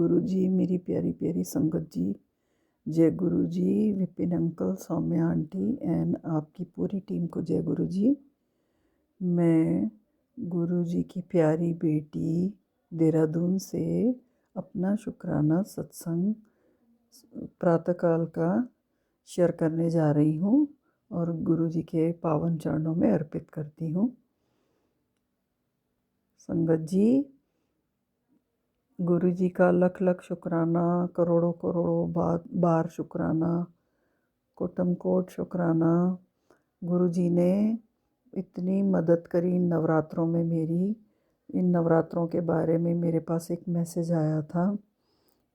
गुरु जी, मेरी प्यारी प्यारी संगत जी, जय गुरु जी। Vipin uncle, Saumya aunty and आपकी पूरी टीम को जय गुरु जी। मैं गुरु जी की प्यारी बेटी देहरादून से अपना शुक्राना सत्संग प्रातःकाल का शेयर करने जा रही हूँ और गुरु जी के पावन चरणों में अर्पित करती हूँ। संगत जी, गुरु जी का लख लख शुक्राना, करोड़ों करोड़ों बार शुक्राना, कोटम कोट शुक्राना। गुरु जी ने इतनी मदद करी नवरात्रों में मेरी। इन नवरात्रों के बारे में मेरे पास एक मैसेज आया था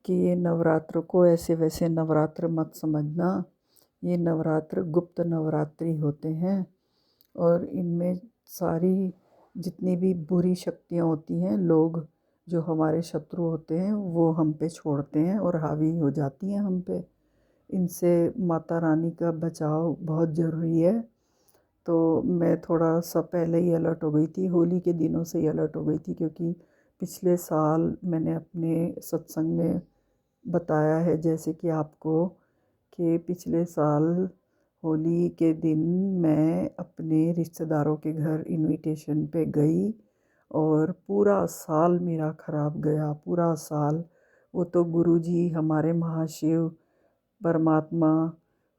कि ये नवरात्र को ऐसे वैसे नवरात्र मत समझना, ये नवरात्र गुप्त नवरात्रि होते हैं और इनमें सारी जितनी भी बुरी शक्तियाँ होती हैं, लोग जो हमारे शत्रु होते हैं वो हम पे छोड़ते हैं और हावी हो जाती हैं हम पे। इनसे माता रानी का बचाव बहुत ज़रूरी है। तो मैं थोड़ा सा पहले ही अलर्ट हो गई थी, होली के दिनों से ही अलर्ट हो गई थी, क्योंकि पिछले साल मैंने अपने सत्संग में बताया है जैसे कि आपको, कि पिछले साल होली के दिन मैं अपने रिश्तेदारों के घर इनविटेशन पे गई और पूरा साल मेरा ख़राब गया, पूरा साल। वो तो गुरु जी हमारे महाशिव परमात्मा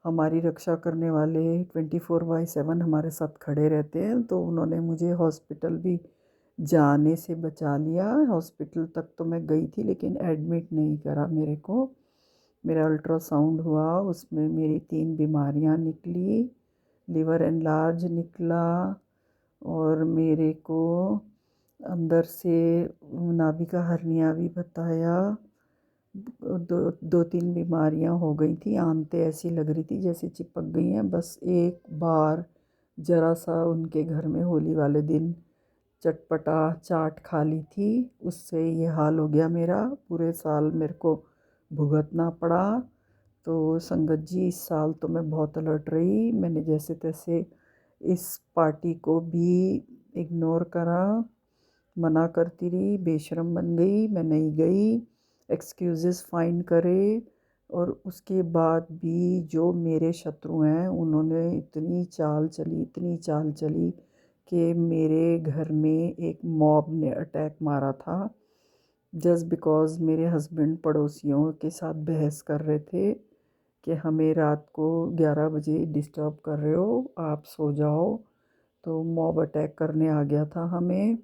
हमारी रक्षा करने वाले 24/7 हमारे साथ खड़े रहते हैं, तो उन्होंने मुझे हॉस्पिटल भी जाने से बचा लिया। हॉस्पिटल तक तो मैं गई थी लेकिन एडमिट नहीं करा मेरे को। मेरा अल्ट्रासाउंड हुआ, उसमें मेरी 3 बीमारियां निकली। लिवर एनलार्ज निकला और मेरे को अंदर से नाभिका हर्निया भी बताया। दो तीन बीमारियां हो गई थी, आंतें ऐसी लग रही थी जैसे चिपक गई हैं। बस एक बार ज़रा सा उनके घर में होली वाले दिन चटपटा चाट खा ली थी, उससे ये हाल हो गया मेरा। पूरे साल मेरे को भुगतना पड़ा। तो संगत जी, इस साल तो मैं बहुत अलर्ट रही। मैंने जैसे तैसे इस पार्टी को भी इग्नोर करा, मना करती रही, बेशर्म बन गई, मैं नहीं गई, एक्सक्यूज़ेस फाइंड करे। और उसके बाद भी जो मेरे शत्रु हैं उन्होंने इतनी चाल चली, इतनी चाल चली कि मेरे घर में एक मॉब ने अटैक मारा था, जस्ट बिकॉज़ मेरे हस्बैंड पड़ोसियों के साथ बहस कर रहे थे कि हमें रात को 11 बजे डिस्टर्ब कर रहे हो, आप सो जाओ। तो मॉब अटैक करने आ गया था हमें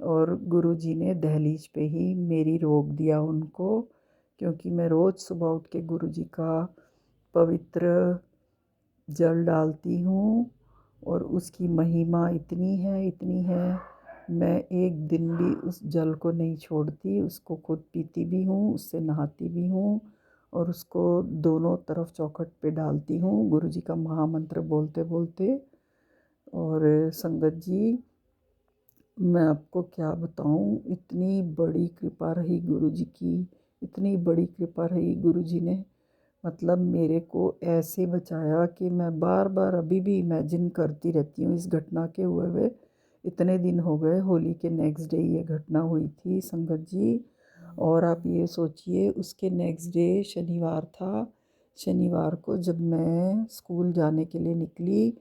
और गुरु जी ने दहलीज पे ही मेरी रोक दिया उनको, क्योंकि मैं रोज़ सुबह उठ के गुरु जी का पवित्र जल डालती हूँ और उसकी महिमा इतनी है, इतनी है। मैं एक दिन भी उस जल को नहीं छोड़ती, उसको खुद पीती भी हूँ, उससे नहाती भी हूँ और उसको दोनों तरफ चौखट पे डालती हूँ गुरु जी का महामंत्र बोलते बोलते। और संगत जी, मैं आपको क्या बताऊं, इतनी बड़ी कृपा रही गुरु जी की, इतनी बड़ी कृपा रही गुरु जी ने। मतलब मेरे को ऐसे बचाया कि मैं बार बार अभी भी इमेजिन करती रहती हूँ इस घटना के हुए। इतने दिन हो गए, होली के नेक्स्ट डे ये घटना हुई थी संगत जी। और आप ये सोचिए, उसके नेक्स्ट डे शनिवार था। शनिवार को जब मैं स्कूल जाने के लिए निकली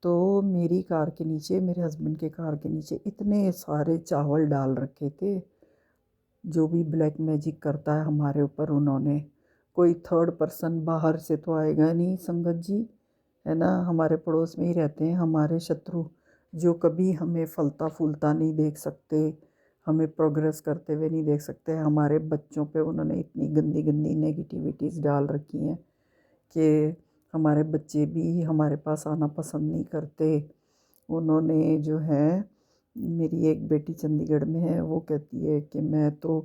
तो मेरी कार के नीचे, मेरे हस्बैंड के कार के नीचे इतने सारे चावल डाल रखे थे। जो भी ब्लैक मैजिक करता है हमारे ऊपर, उन्होंने, कोई थर्ड पर्सन बाहर से तो आएगा नहीं संगत जी, है ना। हमारे पड़ोस में ही रहते हैं हमारे शत्रु, जो कभी हमें फलता फूलता नहीं देख सकते, हमें प्रोग्रेस करते हुए नहीं देख सकते। हमारे बच्चों पे उन्होंने इतनी गंदी गंदी नेगेटिविटीज़ डाल रखी हैं कि हमारे बच्चे भी हमारे पास आना पसंद नहीं करते। उन्होंने जो है, मेरी एक बेटी चंडीगढ़ में है, वो कहती है कि मैं तो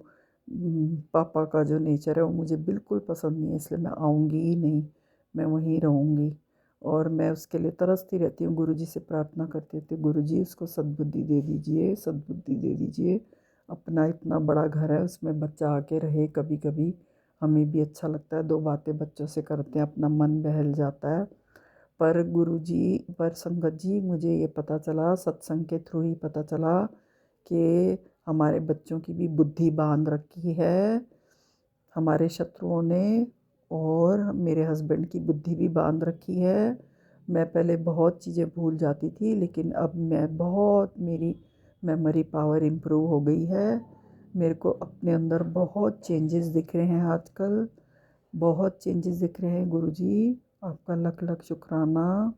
पापा का जो नेचर है वो मुझे बिल्कुल पसंद नहीं है, इसलिए मैं आऊँगी ही नहीं, मैं वहीं रहूँगी। और मैं उसके लिए तरसती रहती हूँ, गुरु जी से प्रार्थना करती रहती हूँ, गुरु जी उसको सद्बुद्धि दे दीजिए, सद्बुद्धि दे दीजिए। अपना इतना बड़ा घर है, उसमें बच्चा आके रहे, कभी कभी हमें भी अच्छा लगता है, 2 बातें बच्चों से करते हैं, अपना मन बहल जाता है। पर गुरुजी, पर संगत जी, मुझे ये पता चला, सत्संग के थ्रू ही पता चला कि हमारे बच्चों की भी बुद्धि बांध रखी है। हमारे शत्रुओं ने और मेरे हस्बैंड की बुद्धि भी बांध रखी है। मैं पहले बहुत चीज़ें भूल जाती थी, लेकिन अब मेरी मेमोरी पावर इम्प्रूव हो गई है। मेरे को अपने अंदर बहुत चेंजेस दिख रहे हैं आजकल, बहुत चेंजेस दिख रहे हैं गुरुजी। आपका लख लख शुक्राना,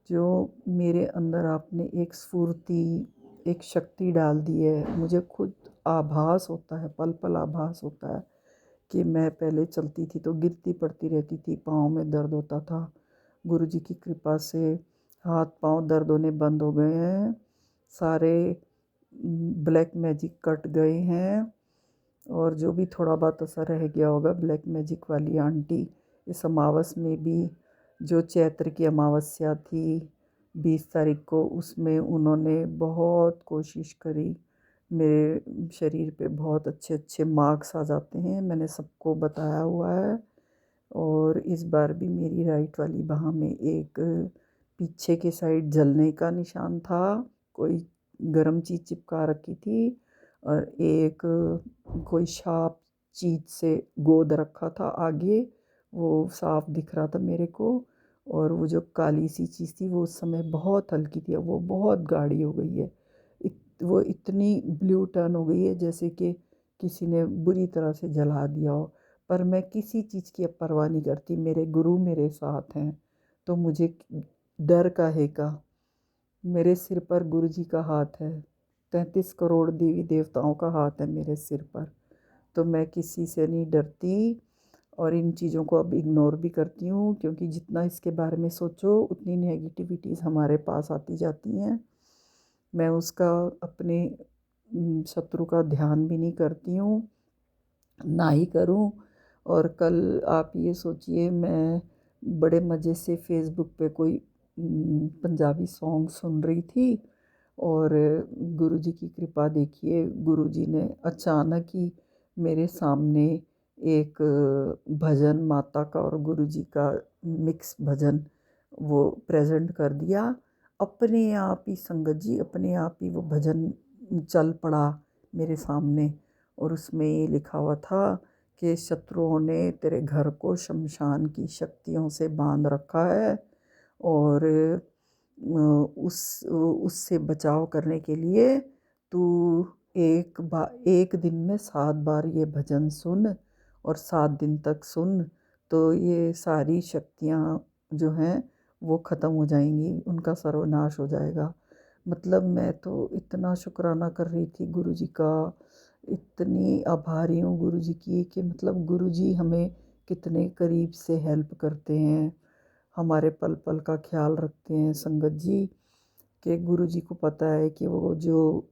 जो मेरे अंदर आपने एक स्फूर्ति, एक शक्ति डाल दी है। मुझे खुद आभास होता है, पल पल आभास होता है कि मैं पहले चलती थी तो गिरती पड़ती रहती थी, पाँव में दर्द होता था। गुरुजी की कृपा से हाथ पांव दर्द होने बंद हो गए हैं, सारे ब्लैक मैजिक कट गए हैं, और जो भी थोड़ा बहुत असर रह गया होगा, ब्लैक मैजिक वाली आंटी इस अमावस में भी, जो चैत्र की अमावस्या थी 20 तारीख को, उसमें उन्होंने बहुत कोशिश करी। मेरे शरीर पे बहुत अच्छे अच्छे मार्क्स आ जाते हैं, मैंने सबको बताया हुआ है। और इस बार भी मेरी राइट वाली बाह में एक पीछे के साइड जलने का निशान था, कोई गर्म चीज़ चिपका रखी थी, और एक कोई शार्प चीज़ से गोद रखा था आगे, वो साफ दिख रहा था मेरे को। और वो जो काली सी चीज़ थी वो उस समय बहुत हल्की थी, अब वो बहुत गाढ़ी हो गई है। वो इतनी ब्लू टर्न हो गई है जैसे कि किसी ने बुरी तरह से जला दिया हो। पर मैं किसी चीज़ की अब परवाह नहीं करती, मेरे गुरु मेरे साथ हैं, तो मुझे डर काहे का। मेरे सिर पर गुरु जी का हाथ है, 33 करोड़ देवी देवताओं का हाथ है मेरे सिर पर, तो मैं किसी से नहीं डरती। और इन चीज़ों को अब इग्नोर भी करती हूँ, क्योंकि जितना इसके बारे में सोचो उतनी नेगेटिविटीज़ हमारे पास आती जाती हैं। मैं उसका अपने शत्रु का ध्यान भी नहीं करती हूँ, ना ही करूँ। और कल आप ये सोचिए, मैं बड़े मज़े से फेसबुक पे कोई पंजाबी सॉन्ग सुन रही थी, और गुरुजी की कृपा देखिए, गुरुजी ने अचानक ही मेरे सामने एक भजन माता का और गुरुजी का मिक्स भजन वो प्रेजेंट कर दिया। अपने आप ही संगत जी, अपने आप ही वो भजन चल पड़ा मेरे सामने, और उसमें ये लिखा हुआ था कि शत्रुओं ने तेरे घर को शमशान की शक्तियों से बांध रखा है, और उससे बचाव करने के लिए तू एक दिन में 7 बार ये भजन सुन, और 7 दिन तक सुन, तो ये सारी शक्तियाँ जो हैं वो ख़त्म हो जाएंगी, उनका सर्वनाश हो जाएगा। मतलब मैं तो इतना शुक्राना कर रही थी गुरु जी का, इतनी आभारी हूँ गुरु जी की, कि मतलब गुरु जी हमें कितने करीब से हेल्प करते हैं, हमारे पल पल का ख्याल रखते हैं संगत जी। कि गुरु जी को पता है कि वो जो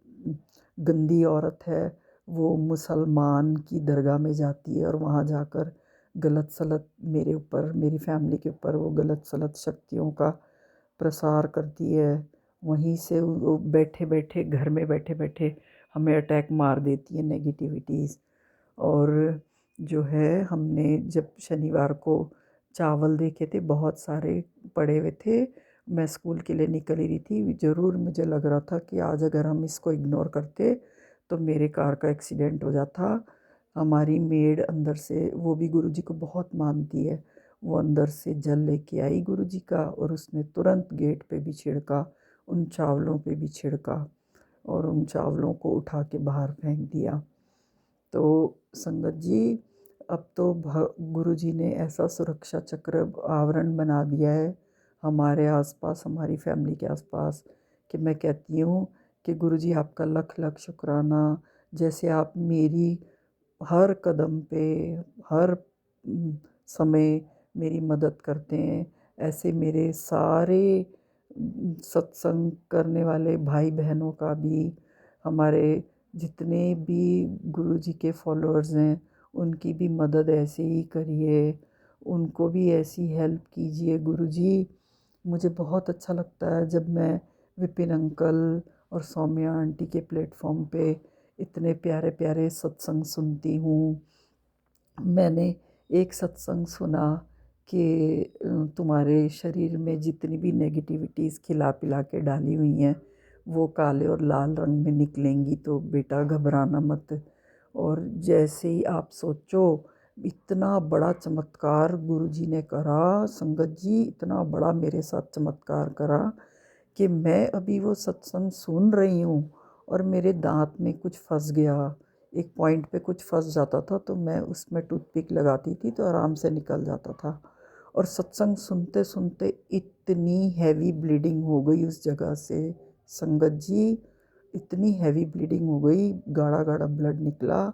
गंदी औरत है वो मुसलमान की दरगाह में जाती है, और वहाँ जाकर गलत सलत मेरे ऊपर, मेरी फैमिली के ऊपर वो गलत सलत शक्तियों का प्रसार करती है। वहीं से वो बैठे बैठे, घर में बैठे बैठे हमें अटैक मार देती है नेगेटिविटीज़। और जो है, हमने जब शनिवार को चावल देखे थे, बहुत सारे पड़े हुए थे, मैं स्कूल के लिए निकल ही रही थी, ज़रूर मुझे लग रहा था कि आज अगर हम इसको इग्नोर करते तो मेरे कार का एक्सीडेंट हो जाता। हमारी मेड अंदर से, वो भी गुरुजी को बहुत मानती है, वो अंदर से जल लेके आई गुरुजी का, और उसने तुरंत गेट पे भी छिड़का, उन चावलों पे भी छिड़का, और उन चावलों को उठा के बाहर फेंक दिया। तो संगत जी, अब तो गुरु जी ने ऐसा सुरक्षा चक्र आवरण बना दिया है हमारे आसपास, हमारी फैमिली के आसपास, कि मैं कहती हूँ कि गुरु जी आपका लख लख शुक्राना। जैसे आप मेरी हर कदम पे, हर समय मेरी मदद करते हैं, ऐसे मेरे सारे सत्संग करने वाले भाई बहनों का भी, हमारे जितने भी गुरु जी के फॉलोअर्स हैं उनकी भी मदद ऐसे ही करिए, उनको भी ऐसी हेल्प कीजिए गुरु जी। मुझे बहुत अच्छा लगता है जब मैं विपिन अंकल और सौम्या आंटी के प्लेटफॉर्म पे इतने प्यारे प्यारे सत्संग सुनती हूँ। मैंने एक सत्संग सुना कि तुम्हारे शरीर में जितनी भी नेगेटिविटीज़ खिला पिला के डाली हुई हैं वो काले और लाल रंग में निकलेंगी, तो बेटा घबराना मत। और जैसे ही आप सोचो इतना बड़ा चमत्कार गुरुजी ने करा, संगत जी इतना बड़ा मेरे साथ चमत्कार करा कि मैं अभी वो सत्संग सुन रही हूँ और मेरे दांत में कुछ फंस गया, एक पॉइंट पे कुछ फंस जाता था तो मैं उसमें टूथपिक लगाती थी तो आराम से निकल जाता था। और सत्संग सुनते सुनते इतनी हैवी ब्लीडिंग हो गई उस जगह से, संगत जी इतनी हैवी ब्लीडिंग हो गई, गाढ़ा गाढ़ा ब्लड निकला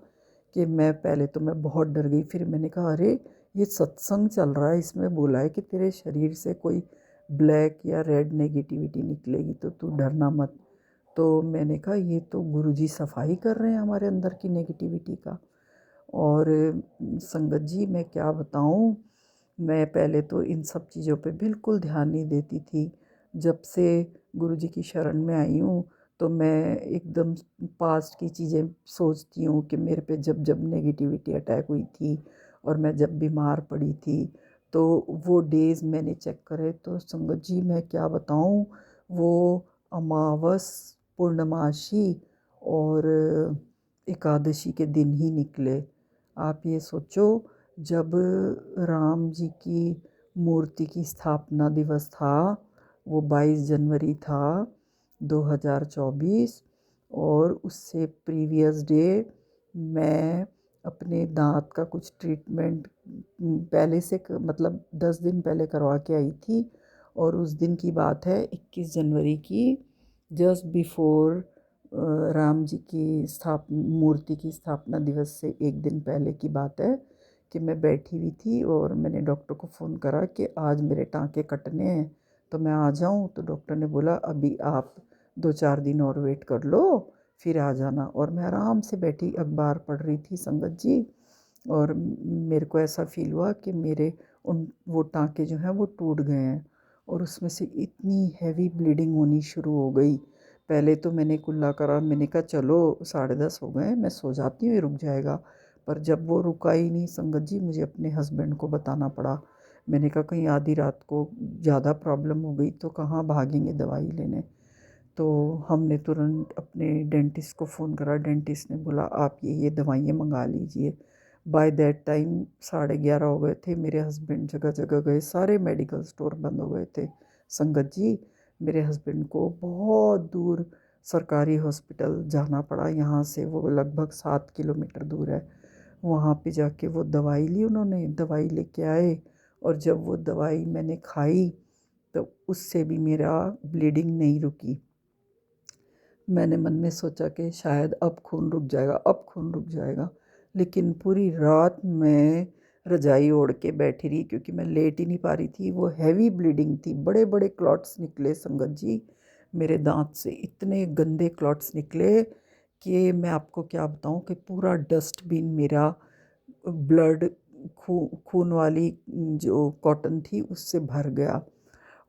कि मैं बहुत डर गई। फिर मैंने कहा अरे ये सत्संग चल रहा है, इसमें बोला है कि तेरे शरीर से कोई ब्लैक या रेड नेगेटिविटी निकलेगी तो तू डरना मत। तो मैंने कहा ये तो गुरुजी सफाई कर रहे हैं हमारे अंदर की नेगेटिविटी का। और संगत जी मैं क्या बताऊं, मैं पहले तो इन सब चीज़ों पे बिल्कुल ध्यान नहीं देती थी। जब से गुरुजी की शरण में आई हूँ तो मैं एकदम पास्ट की चीज़ें सोचती हूँ कि मेरे पे जब जब नेगेटिविटी अटैक हुई थी और मैं जब बीमार पड़ी थी तो वो डेज़ मैंने चेक करे तो संगत जी मैं क्या बताऊँ, वो अमावस, पूर्णमासी और एकादशी के दिन ही निकले। आप ये सोचो जब राम जी की मूर्ति की स्थापना दिवस था वो 22 जनवरी था 2024, और उससे प्रीवियस डे मैं अपने दांत का कुछ ट्रीटमेंट पहले से मतलब 10 दिन पहले करवा के आई थी। और उस दिन की बात है 21 जनवरी की, जस्ट बिफोर राम जी की मूर्ति की स्थापना दिवस से एक दिन पहले की बात है कि मैं बैठी हुई थी और मैंने डॉक्टर को फ़ोन करा कि आज मेरे टाँके कटने हैं तो मैं आ जाऊं। तो डॉक्टर ने बोला अभी आप 2-4 दिन और वेट कर लो फिर आ जाना। और मैं आराम से बैठी अखबार पढ़ रही थी संगत जी, और मेरे को ऐसा फील हुआ कि मेरे वो टाँके जो हैं वो टूट गए हैं और उसमें से इतनी हैवी ब्लीडिंग होनी शुरू हो गई। पहले तो मैंने कुल्ला करा, मैंने कहा चलो 10:30 हो गए मैं सो जाती हूँ ये रुक जाएगा। पर जब वो रुका ही नहीं संगत जी मुझे अपने हस्बैंड को बताना पड़ा। मैंने कहा कहीं आधी रात को ज़्यादा प्रॉब्लम हो गई तो कहाँ भागेंगे दवाई लेने। तो हमने तुरंत अपने डेंटिस्ट को फ़ोन करा, डेंटिस्ट ने बोला आप ये दवाइयाँ मंगा लीजिए। बाय दैट टाइम 11:30 हो गए थे, मेरे हस्बैंड जगह जगह गए, सारे मेडिकल स्टोर बंद हो गए थे। संगत जी मेरे हस्बैंड को बहुत दूर सरकारी हॉस्पिटल जाना पड़ा, यहाँ से वो लगभग 7 किलोमीटर दूर है। वहाँ पे जाके वो दवाई ली उन्होंने, दवाई लेके आए और जब वो दवाई मैंने खाई तो उससे भी मेरा ब्लीडिंग नहीं रुकी। मैंने मन में सोचा कि शायद अब खून रुक जाएगा, अब खून रुक जाएगा, लेकिन पूरी रात मैं रजाई ओढ़ के बैठी रही क्योंकि मैं लेट ही नहीं पा रही थी। वो हैवी ब्लीडिंग थी, बड़े बड़े क्लॉट्स निकले संगत जी, मेरे दांत से इतने गंदे क्लॉट्स निकले कि मैं आपको क्या बताऊं कि पूरा डस्टबिन मेरा ब्लड खून वाली जो कॉटन थी उससे भर गया।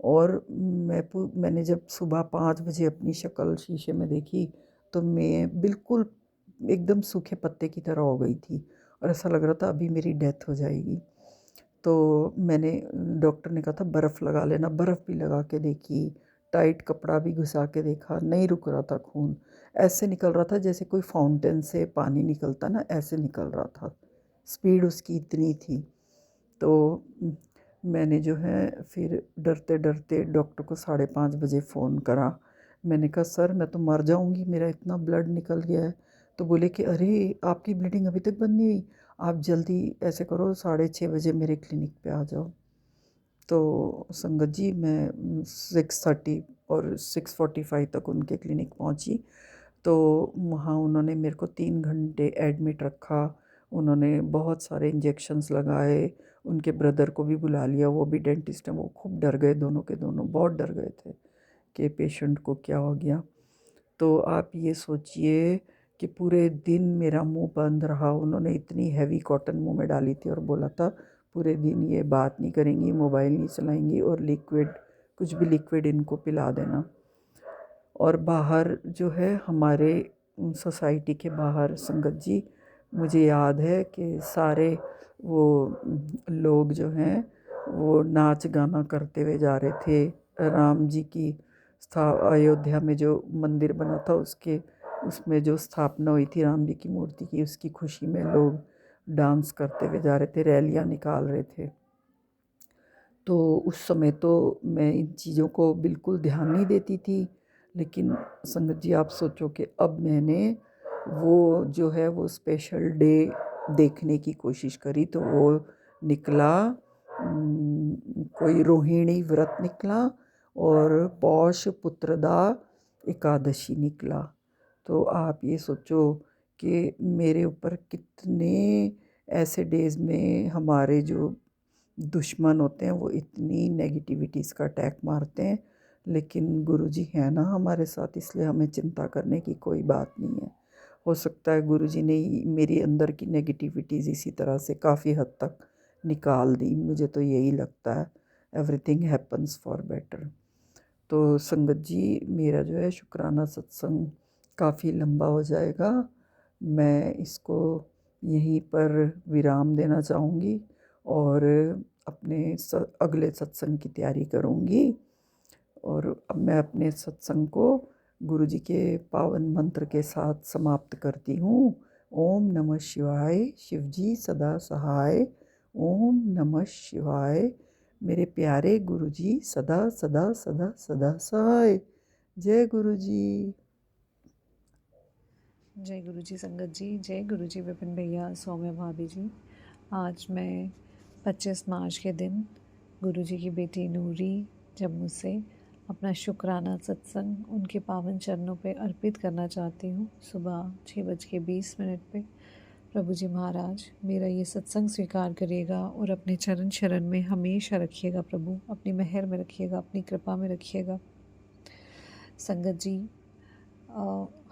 और मैंने जब सुबह 5 बजे अपनी शक्ल शीशे में देखी तो मैं बिल्कुल एकदम सूखे पत्ते की तरह हो गई थी और ऐसा लग रहा था अभी मेरी डेथ हो जाएगी। तो मैंने डॉक्टर ने कहा था बर्फ़ लगा लेना, बर्फ़ भी लगा के देखी, टाइट कपड़ा भी घुसा के देखा, नहीं रुक रहा था खून। ऐसे निकल रहा था जैसे कोई फाउंटेन से पानी निकलता ना, ऐसे निकल रहा था, स्पीड उसकी इतनी थी। तो मैंने जो है फिर डरते डरते डॉक्टर को 5:30 बजे फ़ोन करा। मैंने कहा सर मैं तो मर जाऊंगी, मेरा इतना ब्लड निकल गया है। तो बोले कि अरे आपकी ब्लीडिंग अभी तक बंद नहीं हुई, आप जल्दी ऐसे करो 6:30 बजे मेरे क्लिनिक पे आ जाओ। तो संगत जी मैं 6:30 और 6:45 तक उनके क्लिनिक पहुंची। तो वहाँ उन्होंने मेरे को 3 घंटे एडमिट रखा, उन्होंने बहुत सारे इंजेक्शन्स लगाए, उनके ब्रदर को भी बुला लिया, वो भी डेंटिस्ट हैं, वो खूब डर गए, दोनों के दोनों बहुत डर गए थे कि पेशेंट को क्या हो गया। तो आप ये सोचिए कि पूरे दिन मेरा मुंह बंद रहा, उन्होंने इतनी हैवी कॉटन मुंह में डाली थी और बोला था पूरे दिन ये बात नहीं करेंगी, मोबाइल नहीं चलाएंगी और लिक्विड कुछ भी लिक्विड इनको पिला देना। और बाहर जो है हमारे सोसाइटी के बाहर संगत जी मुझे याद है कि सारे वो लोग जो हैं वो नाच गाना करते हुए जा रहे थे। राम जी की अयोध्या में जो मंदिर बना था उसके उसमें जो स्थापना हुई थी राम जी की मूर्ति की, उसकी खुशी में लोग डांस करते हुए जा रहे थे, रैलियाँ निकाल रहे थे। तो उस समय तो मैं इन चीज़ों को बिल्कुल ध्यान नहीं देती थी, लेकिन संगत जी आप सोचो कि अब मैंने वो जो है वो स्पेशल डे देखने की कोशिश करी, तो वो निकला कोई रोहिणी व्रत निकला और पौष पुत्रदा एकादशी निकला। तो आप ये सोचो कि मेरे ऊपर कितने ऐसे डेज़ में हमारे जो दुश्मन होते हैं वो इतनी नेगेटिविटीज़ का अटैक मारते हैं, लेकिन गुरुजी हैं ना हमारे साथ, इसलिए हमें चिंता करने की कोई बात नहीं है। हो सकता है गुरुजी ने मेरी अंदर की नेगेटिविटीज़ इसी तरह से काफ़ी हद तक निकाल दी, मुझे तो यही लगता है। Everything happens for better. तो संगत जी मेरा जो है शुक्राना सत्संग काफ़ी लंबा हो जाएगा, मैं इसको यहीं पर विराम देना चाहूँगी और अपने अगले सत्संग की तैयारी करूँगी। और अब मैं अपने सत्संग को गुरुजी के पावन मंत्र के साथ समाप्त करती हूँ। ओम नमः शिवाय, शिवजी सदा सहाय। ओम नमः शिवाय। मेरे प्यारे गुरुजी सदा सदा सदा सदा सहाय। जय गुरुजी। जय गुरुजी संगत जी, जय गुरुजी विपिन भैया, सौम्य भाभी जी। आज मैं 25 मार्च के दिन गुरुजी की बेटी नूरी जब मुझसे अपना शुक्राना सत्संग उनके पावन चरणों पे अर्पित करना चाहती हूँ। सुबह 6:20 पे प्रभु जी महाराज मेरा ये सत्संग स्वीकार करिएगा और अपने चरण शरण में हमेशा रखिएगा प्रभु, अपनी मेहर में रखिएगा, अपनी कृपा में रखिएगा। संगत जी,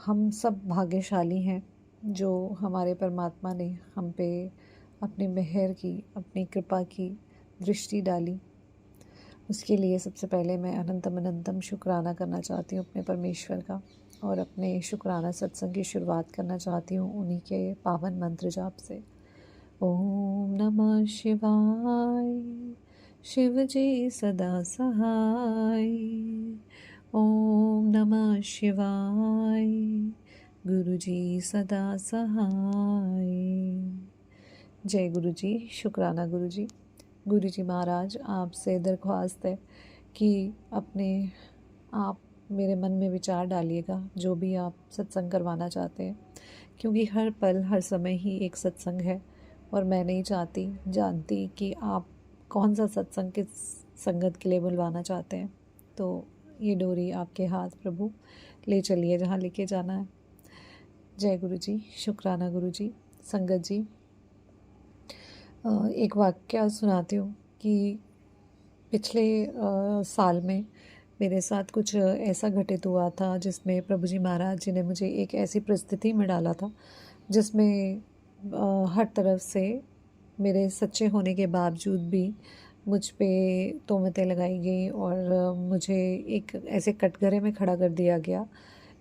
हम सब भाग्यशाली हैं जो हमारे परमात्मा ने हम पे अपनी मेहर की, अपनी कृपा की दृष्टि डाली। उसके लिए सबसे पहले मैं अनंतम अनंतम शुक्राना करना चाहती हूँ अपने परमेश्वर का, और अपने शुक्राना सत्संग की शुरुआत करना चाहती हूँ उन्हीं के पावन मंत्र जाप से। ओम नमः शिवाय, शिव जी सदा सहाय। ओम नमः शिवाय, गुरु जी सदा सहाय। जय गुरु जी, शुक्राना गुरु जी। गुरु जी महाराज आपसे दरख्वास्त है कि अपने आप मेरे मन में विचार डालिएगा जो भी आप सत्संग करवाना चाहते हैं, क्योंकि हर पल हर समय ही एक सत्संग है और मैं नहीं जानती कि आप कौन सा सत्संग किस संगत के लिए बुलवाना चाहते हैं। तो ये डोरी आपके हाथ प्रभु, ले चलिए जहाँ लेके जाना है। जय गुरु जी, शुक्राना गुरु जी। संगत जी, एक वाक्य सुनाती हूँ कि पिछले साल में मेरे साथ कुछ ऐसा घटित हुआ था जिसमें प्रभु जी महाराज जी ने मुझे एक ऐसी परिस्थिति में डाला था जिसमें हर तरफ से मेरे सच्चे होने के बावजूद भी मुझ पे तोहमतें लगाई गई और मुझे एक ऐसे कटघरे में खड़ा कर दिया गया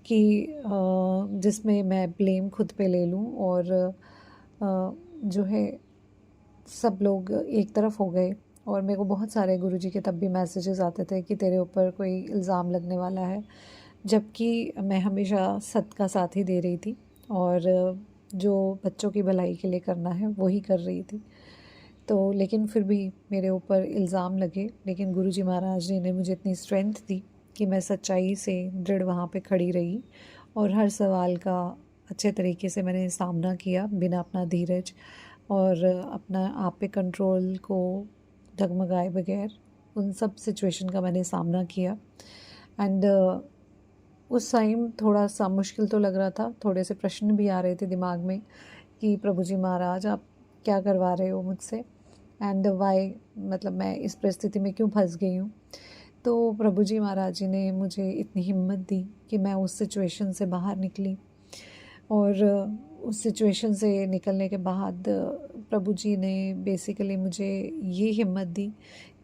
कि जिसमें मैं ब्लेम खुद पे ले लूँ और जो है सब लोग एक तरफ हो गए। और मेरे को बहुत सारे गुरुजी के तब भी मैसेजेस आते थे कि तेरे ऊपर कोई इल्ज़ाम लगने वाला है, जबकि मैं हमेशा सत का साथ ही दे रही थी और जो बच्चों की भलाई के लिए करना है वही कर रही थी। तो लेकिन फिर भी मेरे ऊपर इल्ज़ाम लगे, लेकिन गुरुजी महाराज जी ने मुझे इतनी स्ट्रेंथ दी कि मैं सच्चाई से दृढ़ वहाँ पे खड़ी रही और हर सवाल का अच्छे तरीके से मैंने सामना किया बिना अपना धीरज और अपना आप पे कंट्रोल को डगमगाए बगैर उन सब सिचुएशन का मैंने सामना किया। एंड उस टाइम थोड़ा सा मुश्किल तो लग रहा था, थोड़े से प्रश्न भी आ रहे थे दिमाग में कि प्रभु जी महाराज आप क्या करवा रहे हो मुझसे, एंड वाई, मतलब मैं इस परिस्थिति में क्यों फंस गई हूँ। तो प्रभु जी महाराज जी ने मुझे इतनी हिम्मत दी कि मैं उस सिचुएशन से बाहर निकली और उस सिचुएशन से निकलने के बाद प्रभु जी ने बेसिकली मुझे ये हिम्मत दी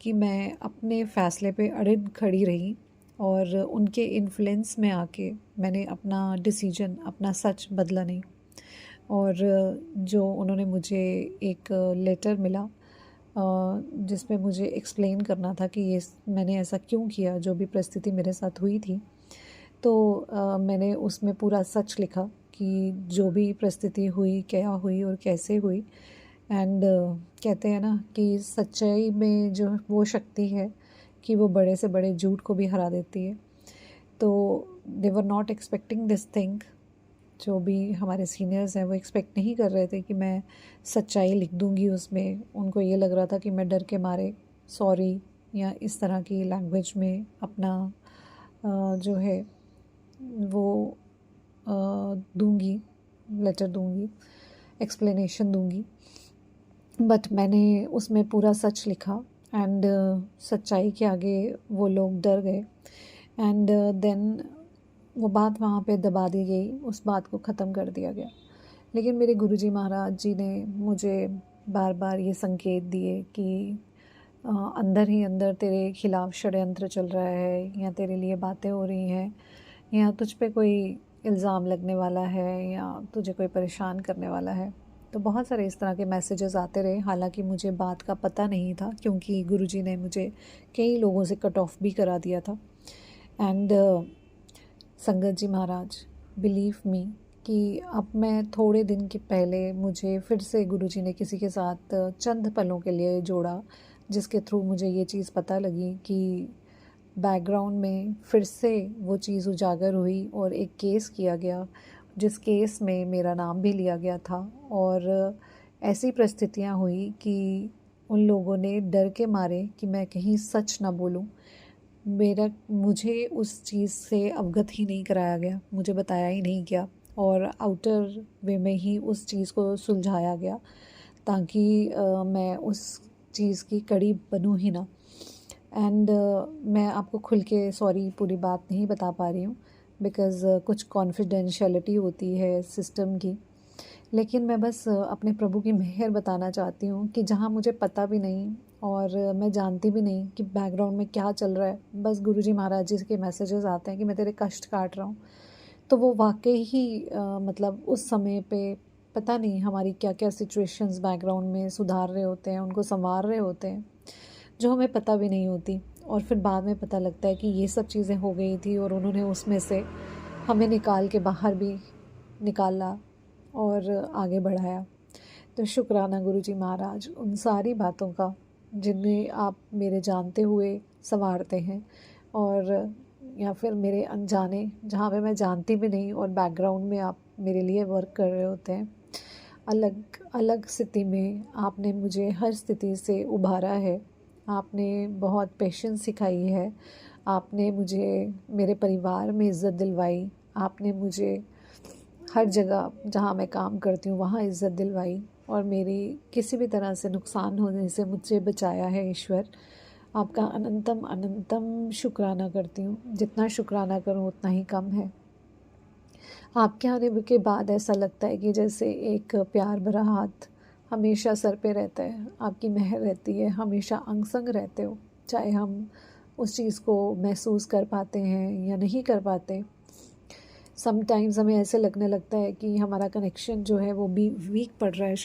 कि मैं अपने फ़ैसले पे अड़िग खड़ी रही और उनके इन्फ्लुएंस में आके मैंने अपना डिसीजन, अपना सच बदला नहीं। और जो उन्होंने मुझे एक लेटर मिला जिसमें मुझे एक्सप्लेन करना था कि ये मैंने ऐसा क्यों किया, जो भी परिस्थिति मेरे साथ हुई थी। तो मैंने उसमें पूरा सच लिखा कि जो भी परिस्थिति हुई, क्या हुई और कैसे हुई। एंड कहते हैं ना कि सच्चाई में जो वो शक्ति है कि वो बड़े से बड़े झूठ को भी हरा देती है। तो they were not expecting this thing. जो भी हमारे सीनियर्स हैं वो एक्सपेक्ट नहीं कर रहे थे कि मैं सच्चाई लिख दूंगी उसमें। उनको ये लग रहा था कि मैं डर के मारे सॉरी या इस तरह की लैंग्वेज में अपना जो है वो दूंगी, लेटर दूंगी, एक्सप्लेनेशन दूंगी। बट मैंने उसमें पूरा सच लिखा। एंड सच्चाई के आगे वो लोग डर गए। एंड देन वो बात वहाँ पे दबा दी गई, उस बात को ख़त्म कर दिया गया। लेकिन मेरे गुरुजी महाराज जी ने मुझे बार बार ये संकेत दिए कि अंदर ही अंदर तेरे खिलाफ षड्यंत्र चल रहा है, या तेरे लिए बातें हो रही हैं, या तुझ पे कोई इल्ज़ाम लगने वाला है, या तुझे कोई परेशान करने वाला है। तो बहुत सारे इस तरह के मैसेजेस आते रहे। हालांकि मुझे बात का पता नहीं था, क्योंकि गुरुजी ने मुझे कई लोगों से कट ऑफ भी करा दिया था। एंड संगत जी महाराज, बिलीव मी कि अब मैं थोड़े दिन के पहले मुझे फिर से गुरुजी ने किसी के साथ चंद पलों के लिए जोड़ा, जिसके थ्रू मुझे ये चीज़ पता लगी कि बैकग्राउंड में फिर से वो चीज़ उजागर हुई और एक केस किया गया, जिस केस में मेरा नाम भी लिया गया था। और ऐसी परिस्थितियाँ हुई कि उन लोगों ने डर के मारे कि मैं कहीं सच ना बोलूं, मुझे उस चीज़ से अवगत ही नहीं कराया गया, मुझे बताया ही नहीं गया, और आउटर वे में ही उस चीज़ को सुलझाया गया, ताकि मैं उस चीज़ की कड़ी बनूं ही ना। एंड मैं आपको खुल के सॉरी पूरी बात नहीं बता पा रही हूँ, बिकॉज़ कुछ कॉन्फिडेंशियलिटी होती है सिस्टम की। लेकिन मैं बस अपने प्रभु की मेहर बताना चाहती हूँ कि जहाँ मुझे पता भी नहीं और मैं जानती भी नहीं कि बैकग्राउंड में क्या चल रहा है, बस गुरुजी महाराज जी के मैसेजेस आते हैं कि मैं तेरे कष्ट काट रहा हूँ, तो वो वाकई ही मतलब उस समय पे पता नहीं हमारी क्या क्या सिचुएशंस बैकग्राउंड में सुधार रहे होते हैं, उनको संवार रहे होते हैं, जो हमें पता भी नहीं होती। और फिर बाद में पता लगता है कि ये सब चीज़ें हो गई थी और उन्होंने उसमें से हमें निकाल के बाहर भी निकाला और आगे बढ़ाया। तो शुक्राना गुरुजी महाराज उन सारी बातों का, जिन्हें आप मेरे जानते हुए संवारते हैं, और या फिर मेरे अनजाने जहाँ पे मैं जानती भी नहीं और बैकग्राउंड में आप मेरे लिए वर्क कर रहे होते हैं। अलग अलग स्थिति में आपने मुझे हर स्थिति से उभारा है। आपने बहुत पेशेंस सिखाई है। आपने मुझे मेरे परिवार में इज़्ज़त दिलवाई। आपने मुझे हर जगह जहाँ मैं काम करती हूँ वहाँ इज़्ज़त दिलवाई, और मेरी किसी भी तरह से नुकसान होने से मुझे बचाया है ईश्वर। आपका अनंतम अनंतम शुक्राना करती हूँ। जितना शुक्राना करूँ उतना ही कम है। आपके आने के बाद ऐसा लगता है कि जैसे एक प्यार भरा हाथ हमेशा सर पे रहता है, आपकी मेहर रहती है, हमेशा अंग संग रहते हो, चाहे हम उस चीज़ को महसूस कर पाते हैं या नहीं कर पाते। समटाइम्स हमें ऐसे लगने लगता है कि हमारा कनेक्शन जो है वो भी वीक पड़ रहा है।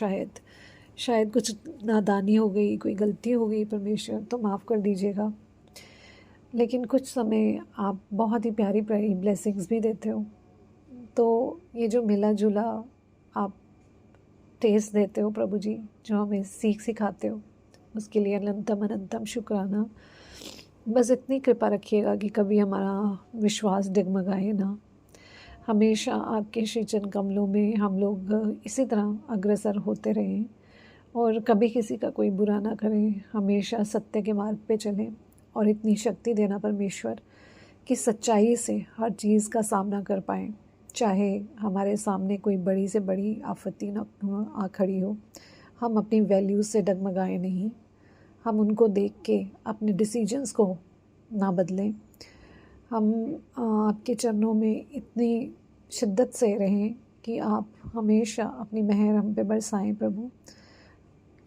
शायद कुछ नादानी हो गई, कोई गलती हो गई, परमेश्वर तो माफ़ कर दीजिएगा। लेकिन कुछ समय आप बहुत ही प्यारी प्यारी ब्लेसिंग्स भी देते हो। तो ये जो मिला जुला आप टेस्ट देते हो प्रभु जी, जो हमें सिखाते हो, उसके लिए अनंतम अनंतम शुक्राना। बस इतनी कृपा रखिएगा कि कभी हमारा विश्वास डगमगाए ना। हमेशा आपके श्री चरण कमलों में हम लोग इसी तरह अग्रसर होते रहें, और कभी किसी का कोई बुरा ना करें, हमेशा सत्य के मार्ग पे चलें। और इतनी शक्ति देना परमेश्वर कि सच्चाई से हर चीज़ का सामना कर पाएँ, चाहे हमारे सामने कोई बड़ी से बड़ी आपत्ति न आ खड़ी हो। हम अपनी वैल्यूज़ से डगमगाएं नहीं, हम उनको देख के अपने डिसीजंस को ना बदलें। हम आपके चरणों में इतनी शिद्दत से रहें कि आप हमेशा अपनी मेहर हम पे बरसाएं प्रभु,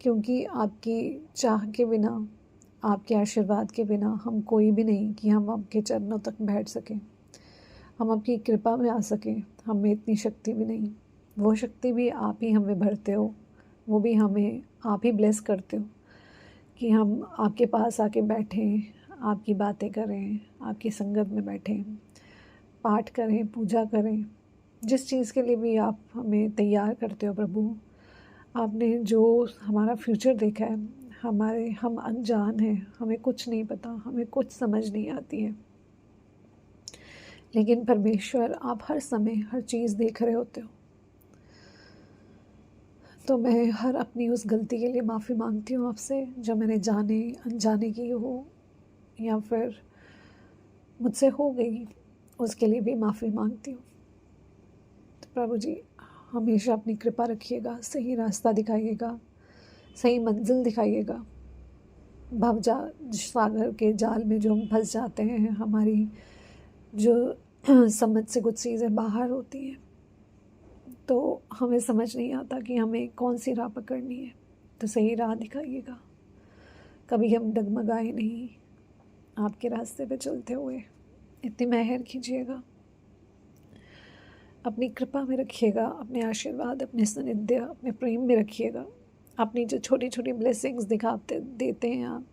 क्योंकि आपकी चाह के बिना, आपके आशीर्वाद के बिना हम कोई भी नहीं कि हम आपके चरणों तक बैठ सकें, हम आपकी कृपा में आ सकें। हमें इतनी शक्ति भी नहीं, वो शक्ति भी आप ही हमें भरते हो, वो भी हमें आप ही ब्लेस करते हो कि हम आपके पास आके बैठें, आपकी बातें करें, आपकी संगत में बैठें। पाठ करें, पूजा करें, जिस चीज़ के लिए भी आप हमें तैयार करते हो प्रभु। आपने जो हमारा फ्यूचर देखा है, हम अनजान हैं, हमें कुछ नहीं पता, हमें कुछ समझ नहीं आती है, लेकिन परमेश्वर आप हर समय हर चीज़ देख रहे होते हो। तो मैं हर अपनी उस गलती के लिए माफ़ी मांगती हूँ आपसे, जो मैंने जाने अनजाने की हो या फिर मुझसे हो गई, उसके लिए भी माफ़ी मांगती हूँ। तो प्रभु जी, हमेशा अपनी कृपा रखिएगा, सही रास्ता दिखाइएगा, सही मंजिल दिखाइएगा। भवजा सागर के जाल में जो हम फंस जाते हैं, हमारी जो समझ से कुछ चीज़ें बाहर होती हैं, तो हमें समझ नहीं आता कि हमें कौन सी राह पकड़नी है। तो सही राह दिखाइएगा, कभी हम डगमगाए नहीं, आपके रास्ते पे चलते हुए इतनी मेहर कीजिएगा, अपनी कृपा में रखिएगा, अपने आशीर्वाद, अपने सानिध्य, अपने प्रेम में रखिएगा। अपनी जो छोटी छोटी ब्लेसिंग्स देते हैं आप,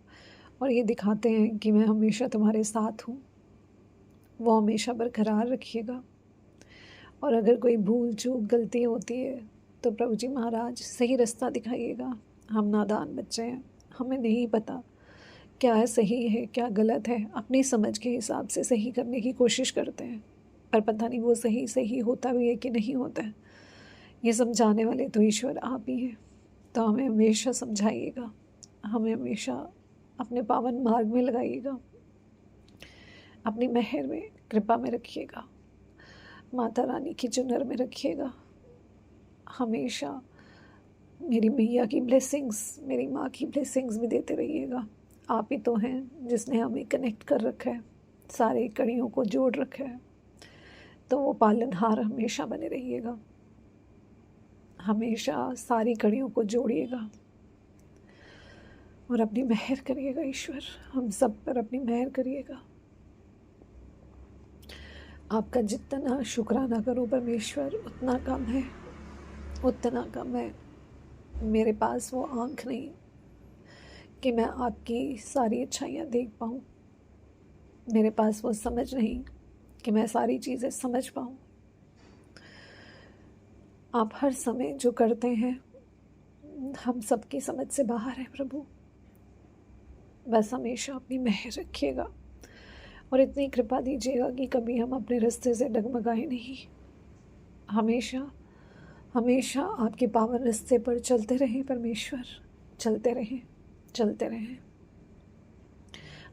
और ये दिखाते हैं कि मैं हमेशा तुम्हारे साथ हूँ, वो हमेशा बरकरार रखिएगा। और अगर कोई भूल चूक गलती होती है तो प्रभु जी महाराज सही रास्ता दिखाइएगा। हम नादान बच्चे हैं, हमें नहीं पता क्या है सही है क्या गलत है, अपनी समझ के हिसाब से सही करने की कोशिश करते हैं, पर पता नहीं वो सही होता भी है कि नहीं होता है। ये समझाने वाले तो ईश्वर आप ही हैं। तो हमें हमेशा समझाइएगा, हमें हमेशा अपने पावन मार्ग में लगाइएगा, अपनी मेहर में, कृपा में रखिएगा, माता रानी की चुनर में रखिएगा। हमेशा मेरी मैया की ब्लेसिंग्स, मेरी माँ की ब्लेसिंग्स भी देते रहिएगा। आप ही तो हैं जिसने हमें कनेक्ट कर रखा है, सारे कड़ियों को जोड़ रखा है। तो वो पालनहार हमेशा बने रहिएगा, हमेशा सारी कड़ियों को जोड़िएगा और अपनी मेहर करिएगा ईश्वर, हम सब पर अपनी मेहर करिएगा। आपका जितना शुक्राना करूं परमेश्वर उतना कम है, उतना कम है। मेरे पास वो आँख नहीं कि मैं आपकी सारी अच्छाइयाँ देख पाऊँ, मेरे पास वो समझ नहीं कि मैं सारी चीज़ें समझ पाऊँ। आप हर समय जो करते हैं हम सबकी समझ से बाहर है प्रभु। बस हमेशा अपनी मेहर रखिएगा और इतनी कृपा दीजिएगा कि कभी हम अपने रास्ते से डगमगाए नहीं, हमेशा हमेशा आपके पावन रास्ते पर चलते रहें परमेश्वर, चलते रहें, चलते रहें।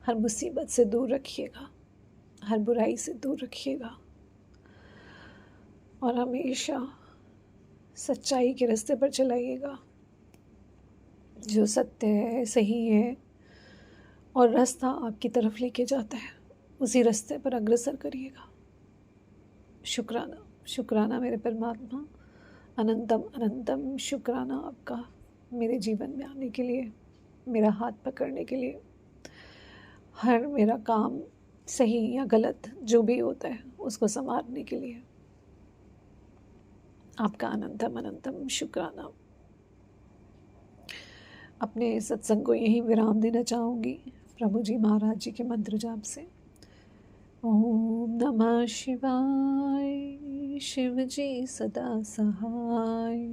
हर मुसीबत से दूर रखिएगा, हर बुराई से दूर रखिएगा और हमेशा सच्चाई के रास्ते पर चलाइएगा, जो सत्य है, सही है और रास्ता आपकी तरफ लेके जाता है, उसी रास्ते पर अग्रसर करिएगा। शुक्राना, शुक्राना मेरे परमात्मा, अनंतम अनंतम शुक्राना आपका मेरे जीवन में आने के लिए, मेरा हाथ पकड़ने के लिए, हर मेरा काम सही या गलत जो भी होता है उसको संवारने के लिए। आपका अनंतम अनंतम शुक्राना। अपने सत्संग को यहीं विराम देना चाहूँगी प्रभु जी महाराज जी के मंत्र जाप से। ओम नमः शिवाय, शिव जी सदा सहाय।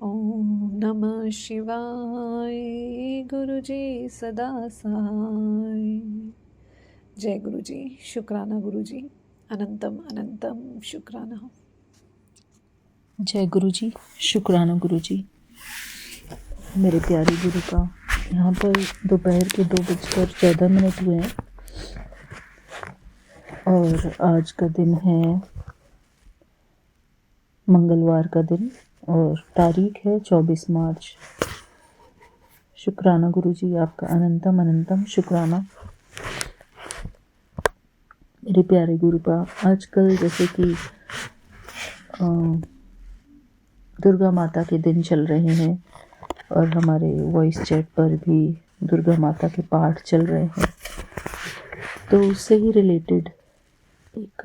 ओम नमः शिवाय, गुरु जी सदा सहाय। जय गुरु जी, शुक्राना गुरु जी, अनंतम अनंतम शुक्राना। जय गुरु जी, शुक्राना गुरु जी। मेरे प्यारे गुरु का यहाँ पर दोपहर के 2:14 हुए हैं और आज का दिन है मंगलवार का दिन और तारीख है 24 मार्च। शुक्राना गुरु जी, आपका अनंतम अनंतम शुक्राना। मेरे प्यारे गुरु का आजकल जैसे कि दुर्गा माता के दिन चल रहे हैं और हमारे वॉइस चैट पर भी दुर्गा माता के पाठ चल रहे हैं, तो उससे ही रिलेटेड एक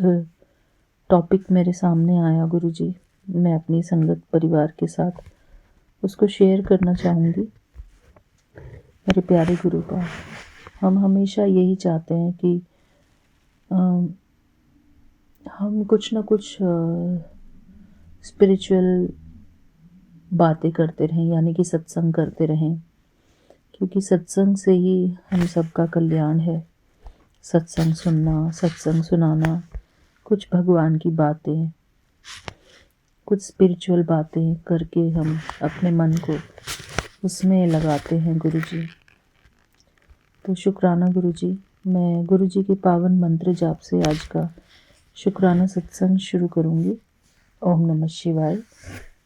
टॉपिक मेरे सामने आया गुरु जी। मैं अपनी संगत परिवार के साथ उसको शेयर करना चाहूँगी। मेरे प्यारे गुरु का हम हमेशा यही चाहते हैं कि हम कुछ ना कुछ स्पिरिचुअल बातें करते रहें, यानी कि सत्संग करते रहें, क्योंकि सत्संग से ही हम सबका कल्याण है। सत्संग सुनना, सत्संग सुनाना, कुछ भगवान की बातें, कुछ स्पिरिचुअल बातें करके हम अपने मन को उसमें लगाते हैं गुरुजी। तो शुक्राना गुरुजी। मैं गुरुजी के पावन मंत्र जाप से आज का शुक्राना सत्संग शुरू करूँगी। ओम नमः शिवाय।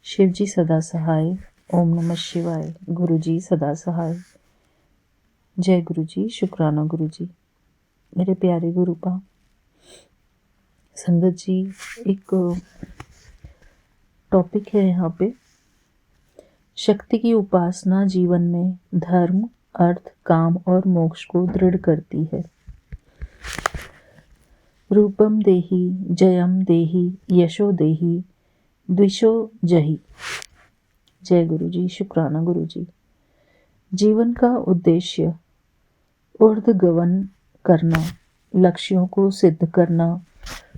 शिव जी सदा सहाय। ओम नमः शिवाय। गुरुजी सदा सहाय। जय गुरुजी। शुक्राना गुरुजी। मेरे प्यारे गुरुपा संगत जी, एक टॉपिक है यहाँ पे, शक्ति की उपासना जीवन में धर्म, अर्थ, काम और मोक्ष को दृढ़ करती है। रूपम देहि, जयम देहि, यशो देहि, द्विषो जहि। जय गुरुजी। शुक्राना गुरुजी। जीवन का उद्देश्य ऊर्ध्वगमन करना, लक्ष्यों को सिद्ध करना,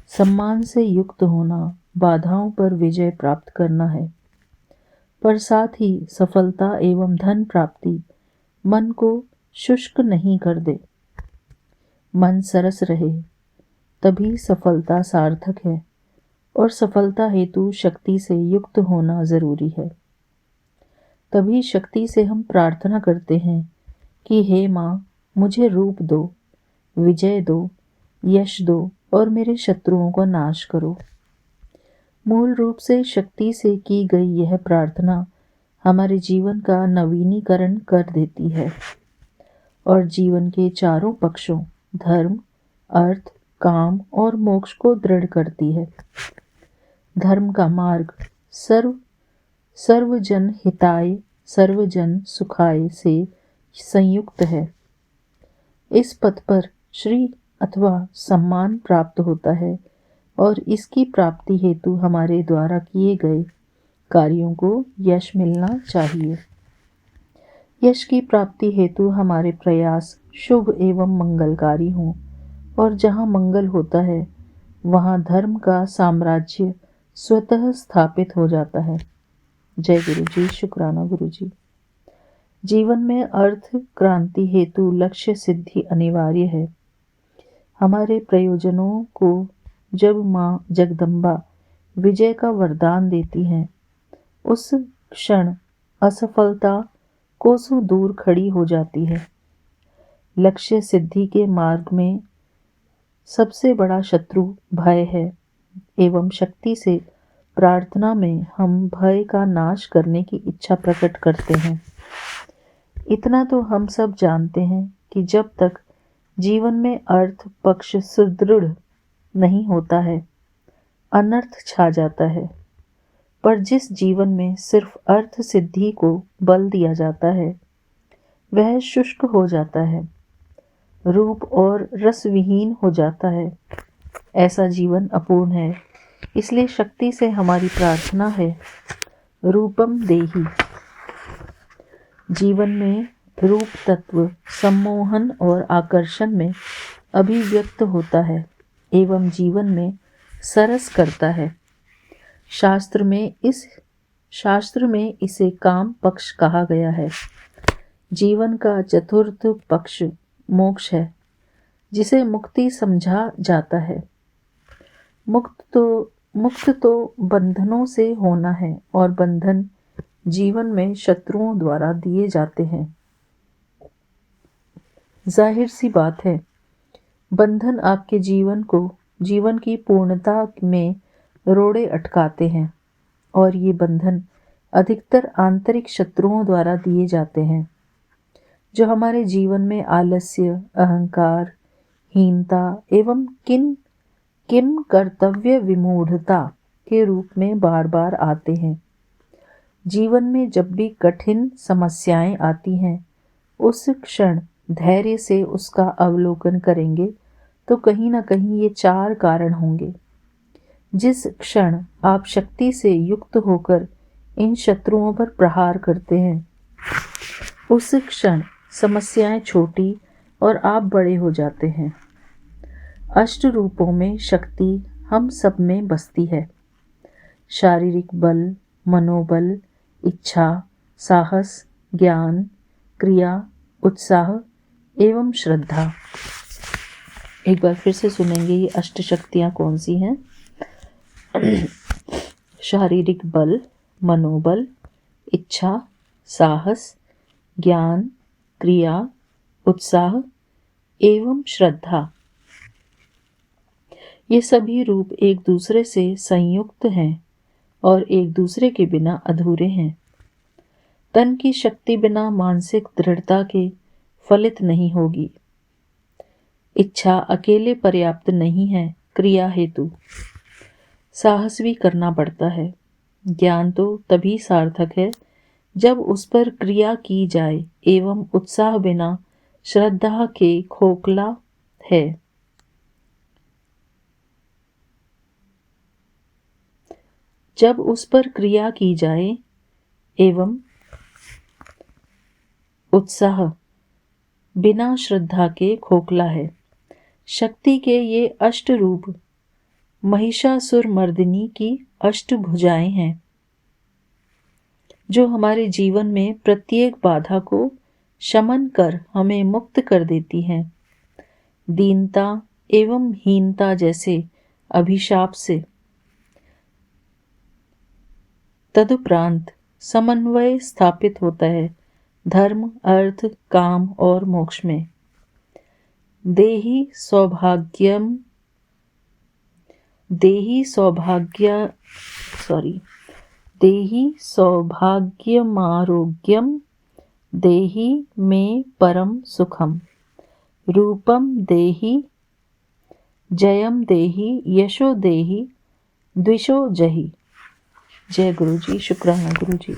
सम्मान से युक्त होना, बाधाओं पर विजय प्राप्त करना है। पर साथ ही सफलता एवं धन प्राप्ति मन को शुष्क नहीं कर दे। मन सरस रहे, तभी सफलता सार्थक है, और सफलता हेतु शक्ति से युक्त होना जरूरी है। तभी शक्ति से हम प्रार्थना करते हैं कि हे माँ, मुझे रूप दो, विजय दो, यश दो और मेरे शत्रुओं का नाश करो। मूल रूप से शक्ति से की गई यह प्रार्थना हमारे जीवन का नवीनीकरण कर देती है और जीवन के चारों पक्षों धर्म, अर्थ, काम और मोक्ष को दृढ़ करती है। धर्म का मार्ग सर्वजन हिताय, सर्वजन सुखाय से संयुक्त है। इस पथ पर श्री अथवा सम्मान प्राप्त होता है और इसकी प्राप्ति हेतु हमारे द्वारा किए गए कार्यों को यश मिलना चाहिए। यश की प्राप्ति हेतु हमारे प्रयास शुभ एवं मंगलकारी हों, और जहाँ मंगल होता है वहाँ धर्म का साम्राज्य स्वतः स्थापित हो जाता है। जय गुरुजी। शुक्राना गुरुजी। जीवन में अर्थ क्रांति हेतु लक्ष्य सिद्धि अनिवार्य है। हमारे प्रयोजनों को जब माँ जगदम्बा विजय का वरदान देती हैं, उस क्षण असफलता कोसों दूर खड़ी हो जाती है। लक्ष्य सिद्धि के मार्ग में सबसे बड़ा शत्रु भय है एवं शक्ति से प्रार्थना में हम भय का नाश करने की इच्छा प्रकट करते हैं। इतना तो हम सब जानते हैं कि जब तक जीवन में अर्थ पक्ष सुदृढ़ नहीं होता है, अनर्थ छा जाता है। पर जिस जीवन में सिर्फ अर्थ सिद्धि को बल दिया जाता है, वह शुष्क हो जाता है, रूप और रस विहीन हो जाता है। ऐसा जीवन अपूर्ण है। इसलिए शक्ति से हमारी प्रार्थना है, रूपम देहि। जीवन में रूप तत्व सम्मोहन और आकर्षण में अभिव्यक्त होता है एवं जीवन में सरस करता है। शास्त्र में इसे काम पक्ष कहा गया है। जीवन का चतुर्थ पक्ष मोक्ष है, जिसे मुक्ति समझा जाता है। मुक्त तो बंधनों से होना है, और बंधन जीवन में शत्रुओं द्वारा दिए जाते हैं। जाहिर सी बात है, बंधन आपके जीवन की पूर्णता में रोड़े अटकाते हैं, और ये बंधन अधिकतर आंतरिक शत्रुओं द्वारा दिए जाते हैं, जो हमारे जीवन में आलस्य, अहंकार, हीनता एवं किम कर्तव्य विमूढ़ता के रूप में बार बार आते हैं। जीवन में जब भी कठिन समस्याएं आती हैं, उस क्षण धैर्य से उसका अवलोकन करेंगे तो कहीं ना कहीं ये 4 कारण होंगे। जिस क्षण आप शक्ति से युक्त होकर इन शत्रुओं पर प्रहार करते हैं, उस क्षण समस्याएं छोटी और आप बड़े हो जाते हैं। अष्ट रूपों में शक्ति हम सब में बसती है। शारीरिक बल, मनोबल, इच्छा, साहस, ज्ञान, क्रिया, उत्साह एवं श्रद्धा। एक बार फिर से सुनेंगे ये अष्ट शक्तियाँ कौन सी हैं। शारीरिक बल, मनोबल, इच्छा, साहस, ज्ञान, क्रिया, उत्साह एवं श्रद्धा। ये सभी रूप एक दूसरे से संयुक्त हैं और एक दूसरे के बिना अधूरे हैं। तन की शक्ति बिना मानसिक दृढ़ता के फलित नहीं होगी। इच्छा अकेले पर्याप्त नहीं है क्रिया हेतु, साहस भी करना पड़ता है। ज्ञान तो तभी सार्थक है जब उस पर क्रिया की जाए एवं उत्साह बिना श्रद्धा के खोखला है। जब उस पर क्रिया की जाए एवं उत्साह बिना श्रद्धा के खोखला है। शक्ति के ये अष्ट रूप महिषासुर मर्दिनी की अष्ट भुजाएं हैं जो हमारे जीवन में प्रत्येक बाधा को शमन कर हमें मुक्त कर देती हैं। दीनता एवं हीनता जैसे अभिशाप से तदुपरांत समन्वय स्थापित होता है धर्म, अर्थ, काम और मोक्ष में। देहि सौभाग्यमारोग्यम देहि में परम सुखम। रूपम देहि जयम देहि यशो देहि द्विषो जहि। जय गुरु जी, शुक्राना गुरु जी।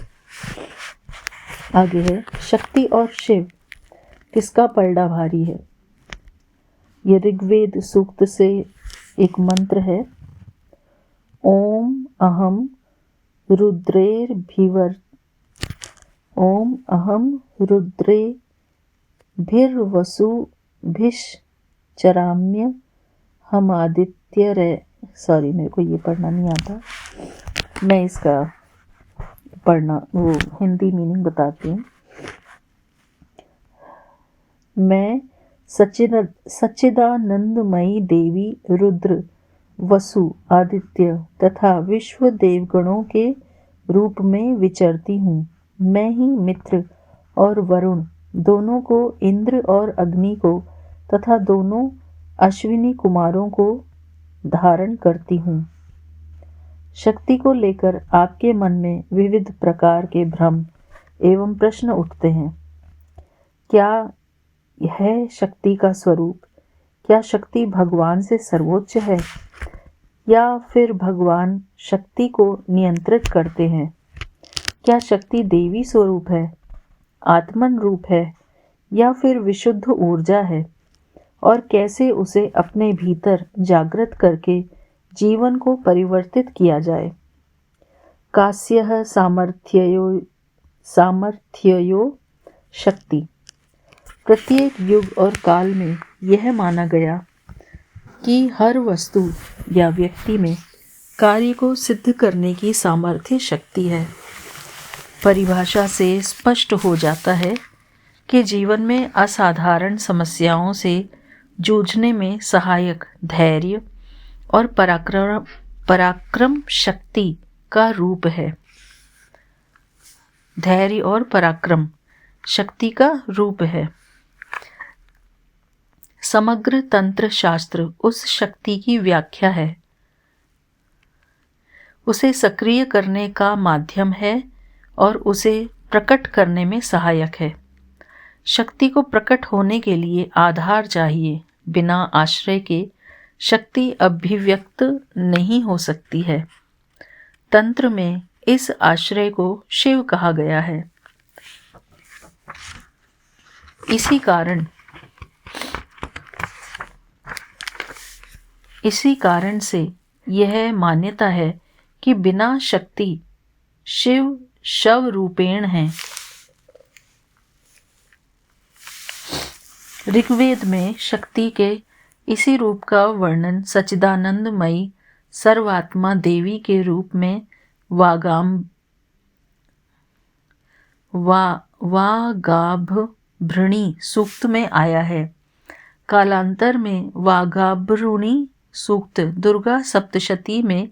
आगे है शक्ति और शिव किसका पलड़ा भारी है। ये ऋग्वेद सूक्त से एक मंत्र है। ओम अहम रुद्रेर्भिर्वसुभिश्चराम्य सॉरी, मेरे को ये पढ़ना नहीं आता, मैं इसका वो हिंदी मीनिंग बताती हूँ। मैं सच्चिदानंदमयी देवी रुद्र, वसु, आदित्य तथा विश्व देवगणों के रूप में विचरती हूँ। मैं ही मित्र और वरुण दोनों को, इंद्र और अग्नि को तथा दोनों अश्विनी कुमारों को धारण करती हूँ। शक्ति को लेकर आपके मन में विविध प्रकार के भ्रम एवं प्रश्न उठते हैं। क्या है शक्ति का स्वरूप? क्या शक्ति भगवान से सर्वोच्च है या फिर भगवान शक्ति को नियंत्रित करते हैं? क्या शक्ति देवी स्वरूप है, आत्मन रूप है या फिर विशुद्ध ऊर्जा है? और कैसे उसे अपने भीतर जागृत करके जीवन को परिवर्तित किया जाए? कास्यः सामर्थ्ययो शक्ति। प्रत्येक युग और काल में यह माना गया कि हर वस्तु या व्यक्ति में कार्य को सिद्ध करने की सामर्थ्य शक्ति है। परिभाषा से स्पष्ट हो जाता है कि जीवन में असाधारण समस्याओं से जूझने में सहायक धैर्य और पराक्रम शक्ति का रूप है। धैर्य और पराक्रम शक्ति का रूप है। समग्र तंत्र शास्त्र उस शक्ति की व्याख्या है, उसे सक्रिय करने का माध्यम है और उसे प्रकट करने में सहायक है। शक्ति को प्रकट होने के लिए आधार चाहिए। बिना आश्रय के शक्ति अभिव्यक्त नहीं हो सकती है। तंत्र में इस आश्रय को शिव कहा गया है। इसी कारण से यह मान्यता है कि बिना शक्ति शिव शव रूपेण हैं। ऋग्वेद में शक्ति के इसी रूप का वर्णन सच्चिदानंदमयी सर्वात्मा देवी के रूप में वागाभृणी सूक्त में आया है। कालांतर में वागाभृणी सूक्त दुर्गा सप्तशती में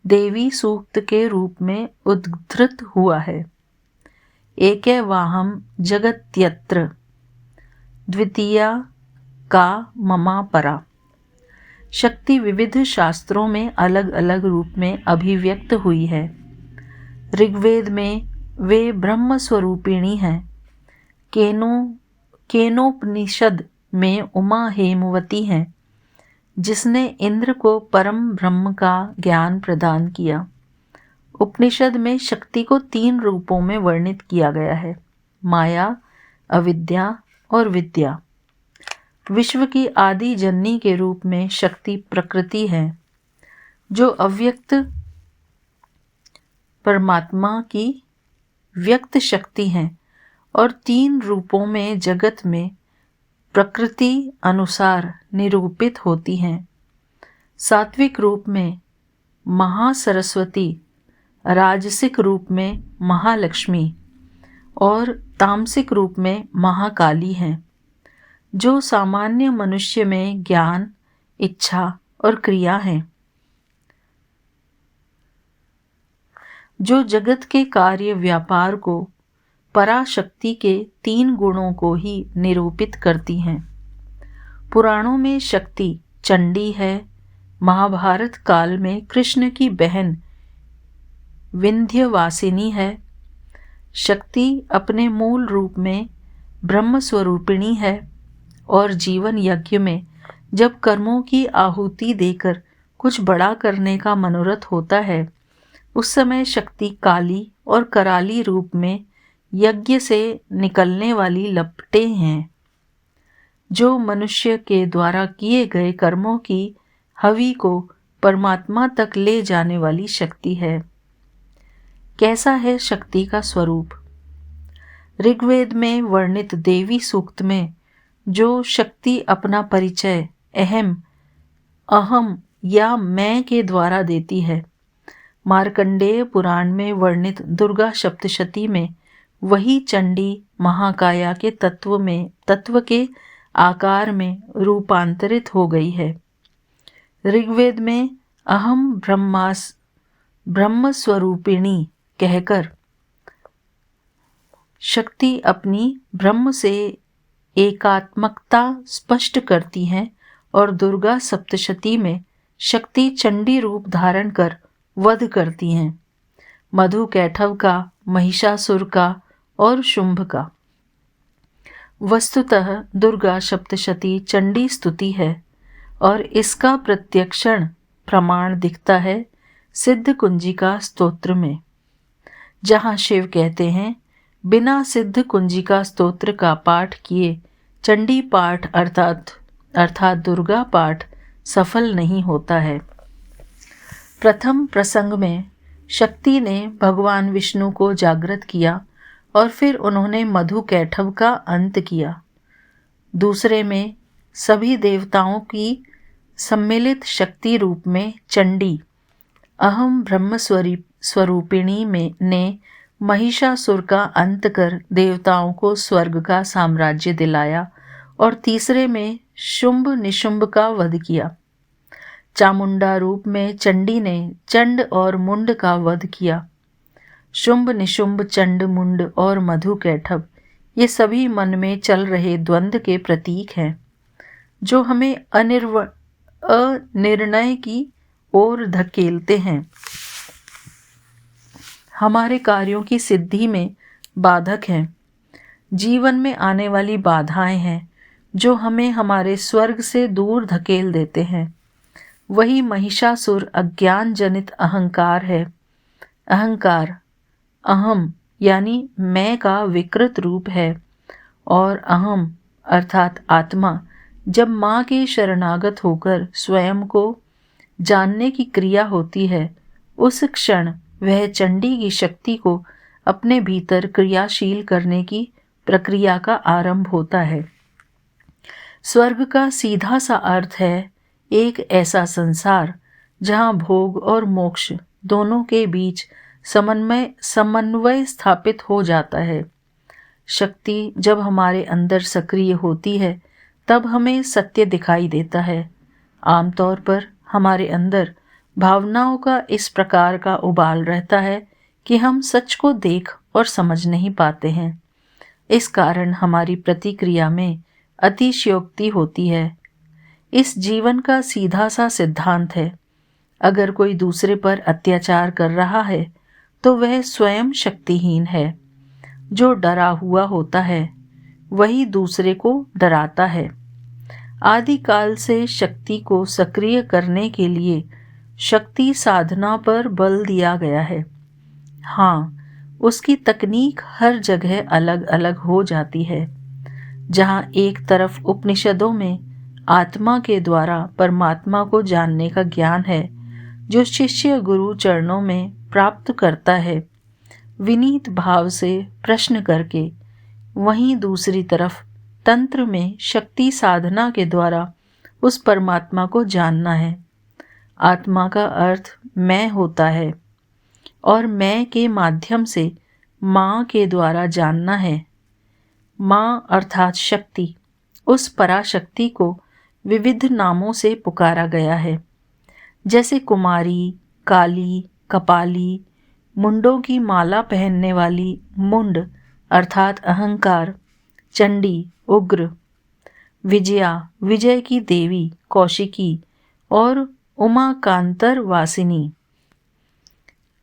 देवी सूक्त के रूप में उद्धृत हुआ है। एकैवाहं जगत्यत्र द्वितीया का ममा परा। शक्ति विविध शास्त्रों में अलग अलग रूप में अभिव्यक्त हुई है। ऋग्वेद में वे ब्रह्म स्वरूपिणी हैं। केनोपनिषद में उमा हेमवती हैं, जिसने इंद्र को परम ब्रह्म का ज्ञान प्रदान किया। उपनिषद में शक्ति को 3 रूपों में वर्णित किया गया है, माया, अविद्या और विद्या। विश्व की आदि जननी के रूप में शक्ति प्रकृति है, जो अव्यक्त परमात्मा की व्यक्त शक्ति है और 3 रूपों में जगत में प्रकृति अनुसार निरूपित होती हैं। सात्विक रूप में महासरस्वती, राजसिक रूप में महालक्ष्मी और तामसिक रूप में महाकाली हैं, जो सामान्य मनुष्य में ज्ञान, इच्छा और क्रिया हैं, जो जगत के कार्य व्यापार को पराशक्ति के 3 गुणों को ही निरूपित करती हैं। पुराणों में शक्ति चंडी है। महाभारत काल में कृष्ण की बहन विंध्यवासिनी है। शक्ति अपने मूल रूप में ब्रह्म स्वरूपिणी है और जीवन यज्ञ में जब कर्मों की आहुति देकर कुछ बड़ा करने का मनोरथ होता है, उस समय शक्ति काली और कराली रूप में यज्ञ से निकलने वाली लपटें हैं, जो मनुष्य के द्वारा किए गए कर्मों की हवि को परमात्मा तक ले जाने वाली शक्ति है। कैसा है शक्ति का स्वरूप? ऋग्वेद में वर्णित देवी सूक्त में जो शक्ति अपना परिचय अहम या मैं के द्वारा देती है, मार्कंडेय पुराण में वर्णित दुर्गा सप्तशती में वही चंडी महाकाया के तत्व के आकार में रूपांतरित हो गई है। ऋग्वेद में अहम ब्रह्म स्वरूपिणी कहकर शक्ति अपनी ब्रह्म से एकात्मकता स्पष्ट करती है और दुर्गा सप्तशती में शक्ति चंडी रूप धारण कर वध करती हैं, मधु कैठव का, महिषासुर का और शुंभ का। वस्तुतः दुर्गा सप्तशती चंडी स्तुति है और इसका प्रत्यक्षण प्रमाण दिखता है सिद्ध कुंजिका स्तोत्र में, जहाँ शिव कहते हैं, बिना सिद्ध कुंजिका स्तोत्र का पाठ किए चंडी पाठ अर्थात दुर्गा पाठ सफल नहीं होता है। प्रथम प्रसंग में शक्ति ने भगवान विष्णु को जागृत किया और फिर उन्होंने मधु कैठव का अंत किया। दूसरे में सभी देवताओं की सम्मिलित शक्ति रूप में चंडी अहम ब्रह्म स्वरूपिणी ने महिषासुर का अंत कर देवताओं को स्वर्ग का साम्राज्य दिलाया और तीसरे में शुंभ निशुंभ का वध किया। चामुंडा रूप में चंडी ने चंड और मुंड का वध किया। शुंभ निशुंभ, चंड, मुंड और मधु कैठव ये सभी मन में चल रहे द्वंद्व के प्रतीक हैं, जो हमें अनिर्णय की ओर धकेलते हैं, हमारे कार्यों की सिद्धि में बाधक हैं। जीवन में आने वाली बाधाएं हैं जो हमें हमारे स्वर्ग से दूर धकेल देते हैं। वही महिषासुर अज्ञान जनित अहंकार है। अहंकार अहम यानी मैं का विकृत रूप है और अहम अर्थात आत्मा जब माँ के शरणागत होकर स्वयं को जानने की क्रिया होती है, उस क्षण वह चंडी की शक्ति को अपने भीतर क्रियाशील करने की प्रक्रिया का आरंभ होता है। स्वर्ग का सीधा सा अर्थ है एक ऐसा संसार जहाँ भोग और मोक्ष दोनों के बीच समन्वय स्थापित हो जाता है। शक्ति जब हमारे अंदर सक्रिय होती है तब हमें सत्य दिखाई देता है। आमतौर पर हमारे अंदर भावनाओं का इस प्रकार का उबाल रहता है कि हम सच को देख और समझ नहीं पाते हैं। इस कारण हमारी प्रतिक्रिया में अतिशयोक्ति होती है। इस जीवन का सीधा सा सिद्धांत है, अगर कोई दूसरे पर अत्याचार कर रहा है तो वह स्वयं शक्तिहीन है। जो डरा हुआ होता है वही दूसरे को डराता है। आदिकाल से शक्ति को सक्रिय करने के लिए शक्ति साधना पर बल दिया गया है। हाँ, उसकी तकनीक हर जगह अलग अलग हो जाती है। जहाँ एक तरफ उपनिषदों में आत्मा के द्वारा परमात्मा को जानने का ज्ञान है जो शिष्य गुरु चरणों में प्राप्त करता है विनीत भाव से प्रश्न करके, वहीं दूसरी तरफ तंत्र में शक्ति साधना के द्वारा उस परमात्मा को जानना है। आत्मा का अर्थ मैं होता है और मैं के माध्यम से माँ के द्वारा जानना है। माँ अर्थात शक्ति, उस पराशक्ति को विविध नामों से पुकारा गया है, जैसे कुमारी, काली, कपाली, मुंडों की माला पहनने वाली मुंड अर्थात अहंकार, चंडी उग्र, विजया विजय की देवी कौशिकी और उमाकांतर वासिनी।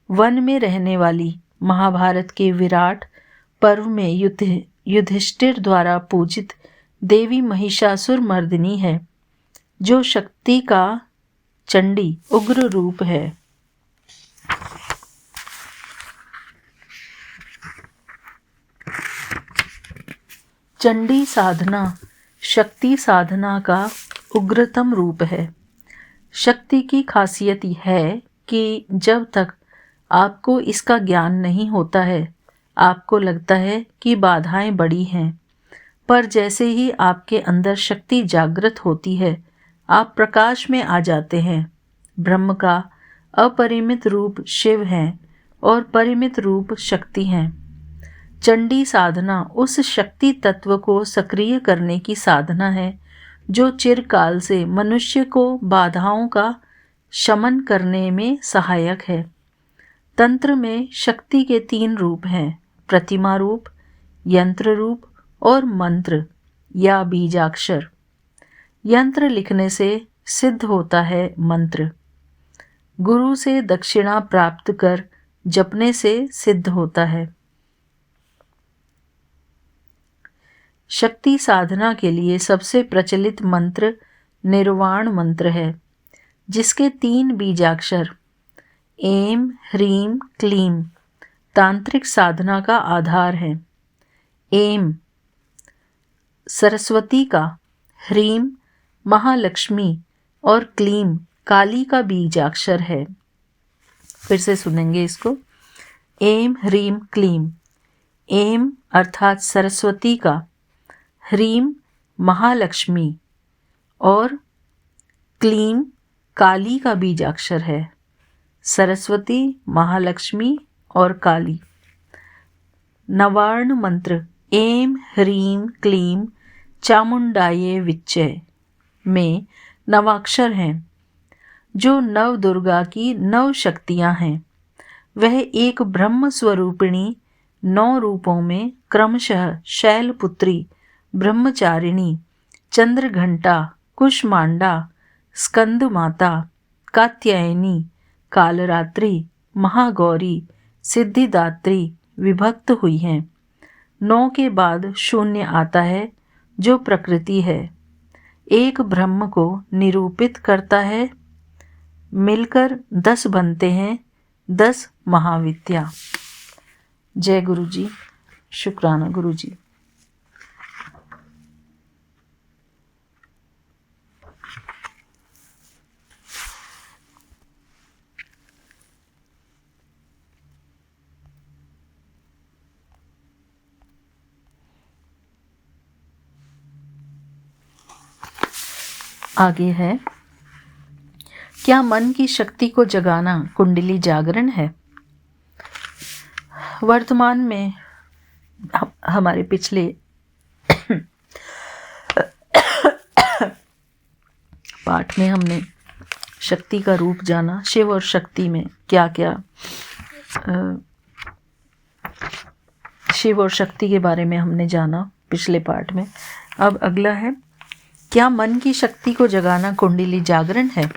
वन में रहने वाली महाभारत के विराट पर्व में युधिष्ठिर द्वारा पूजित देवी महिषासुर मर्दिनी है, जो शक्ति का चंडी उग्र रूप है। चंडी साधना शक्ति साधना का उग्रतम रूप है। शक्ति की खासियत है कि जब तक आपको इसका ज्ञान नहीं होता है, आपको लगता है कि बाधाएं बड़ी हैं, पर जैसे ही आपके अंदर शक्ति जागृत होती है, आप प्रकाश में आ जाते हैं। ब्रह्म का अपरिमित रूप शिव है और परिमित रूप शक्ति हैं। चंडी साधना उस शक्ति तत्व को सक्रिय करने की साधना है जो चिरकाल से मनुष्य को बाधाओं का शमन करने में सहायक है। तंत्र में शक्ति के 3 रूप हैं, प्रतिमा रूप, यंत्र रूप और मंत्र या बीजाक्षर। यंत्र लिखने से सिद्ध होता है मंत्र, गुरु से दक्षिणा प्राप्त कर जपने से सिद्ध होता है। शक्ति साधना के लिए सबसे प्रचलित मंत्र निर्वाण मंत्र है, जिसके 3 बीजाक्षर एम ह्रीम क्लीम तांत्रिक साधना का आधार है। एम सरस्वती का, ह्रीम महालक्ष्मी और क्लीम काली का बीजाक्षर है। फिर से सुनेंगे इसको। एम ह्रीम क्लीम। एम अर्थात सरस्वती का, ह्रीम महालक्ष्मी और क्लीम काली का बीजाक्षर है। सरस्वती, महालक्ष्मी और काली। नवार्ण मंत्र एम ह्रीम क्लीम चामुंडाये विच्चय में नवाक्षर हैं, जो नव दुर्गा की 9 शक्तियां हैं। वह एक ब्रह्म स्वरूपिणी 9 रूपों में क्रमशः शैलपुत्री, ब्रह्मचारिणी, चंद्रघंटा, कुष्मांडा, स्कंद माता, कात्यायनी, कालरात्रि, महागौरी, सिद्धिदात्री विभक्त हुई हैं। 9 के बाद 0 आता है जो प्रकृति है, एक ब्रह्म को निरूपित करता है। मिलकर 10 बनते हैं, 10 महाविद्या। जय गुरु जी, शुक्राना गुरु जी। आगे है क्या मन की शक्ति को जगाना कुंडली जागरण है? वर्तमान में हमारे पिछले पाठ में हमने शक्ति का रूप जाना, शिव और शक्ति में क्या क्या शिव और शक्ति के बारे में हमने जाना पिछले पाठ में। अब अगला है, क्या मन की शक्ति को जगाना कुंडली जागरण है?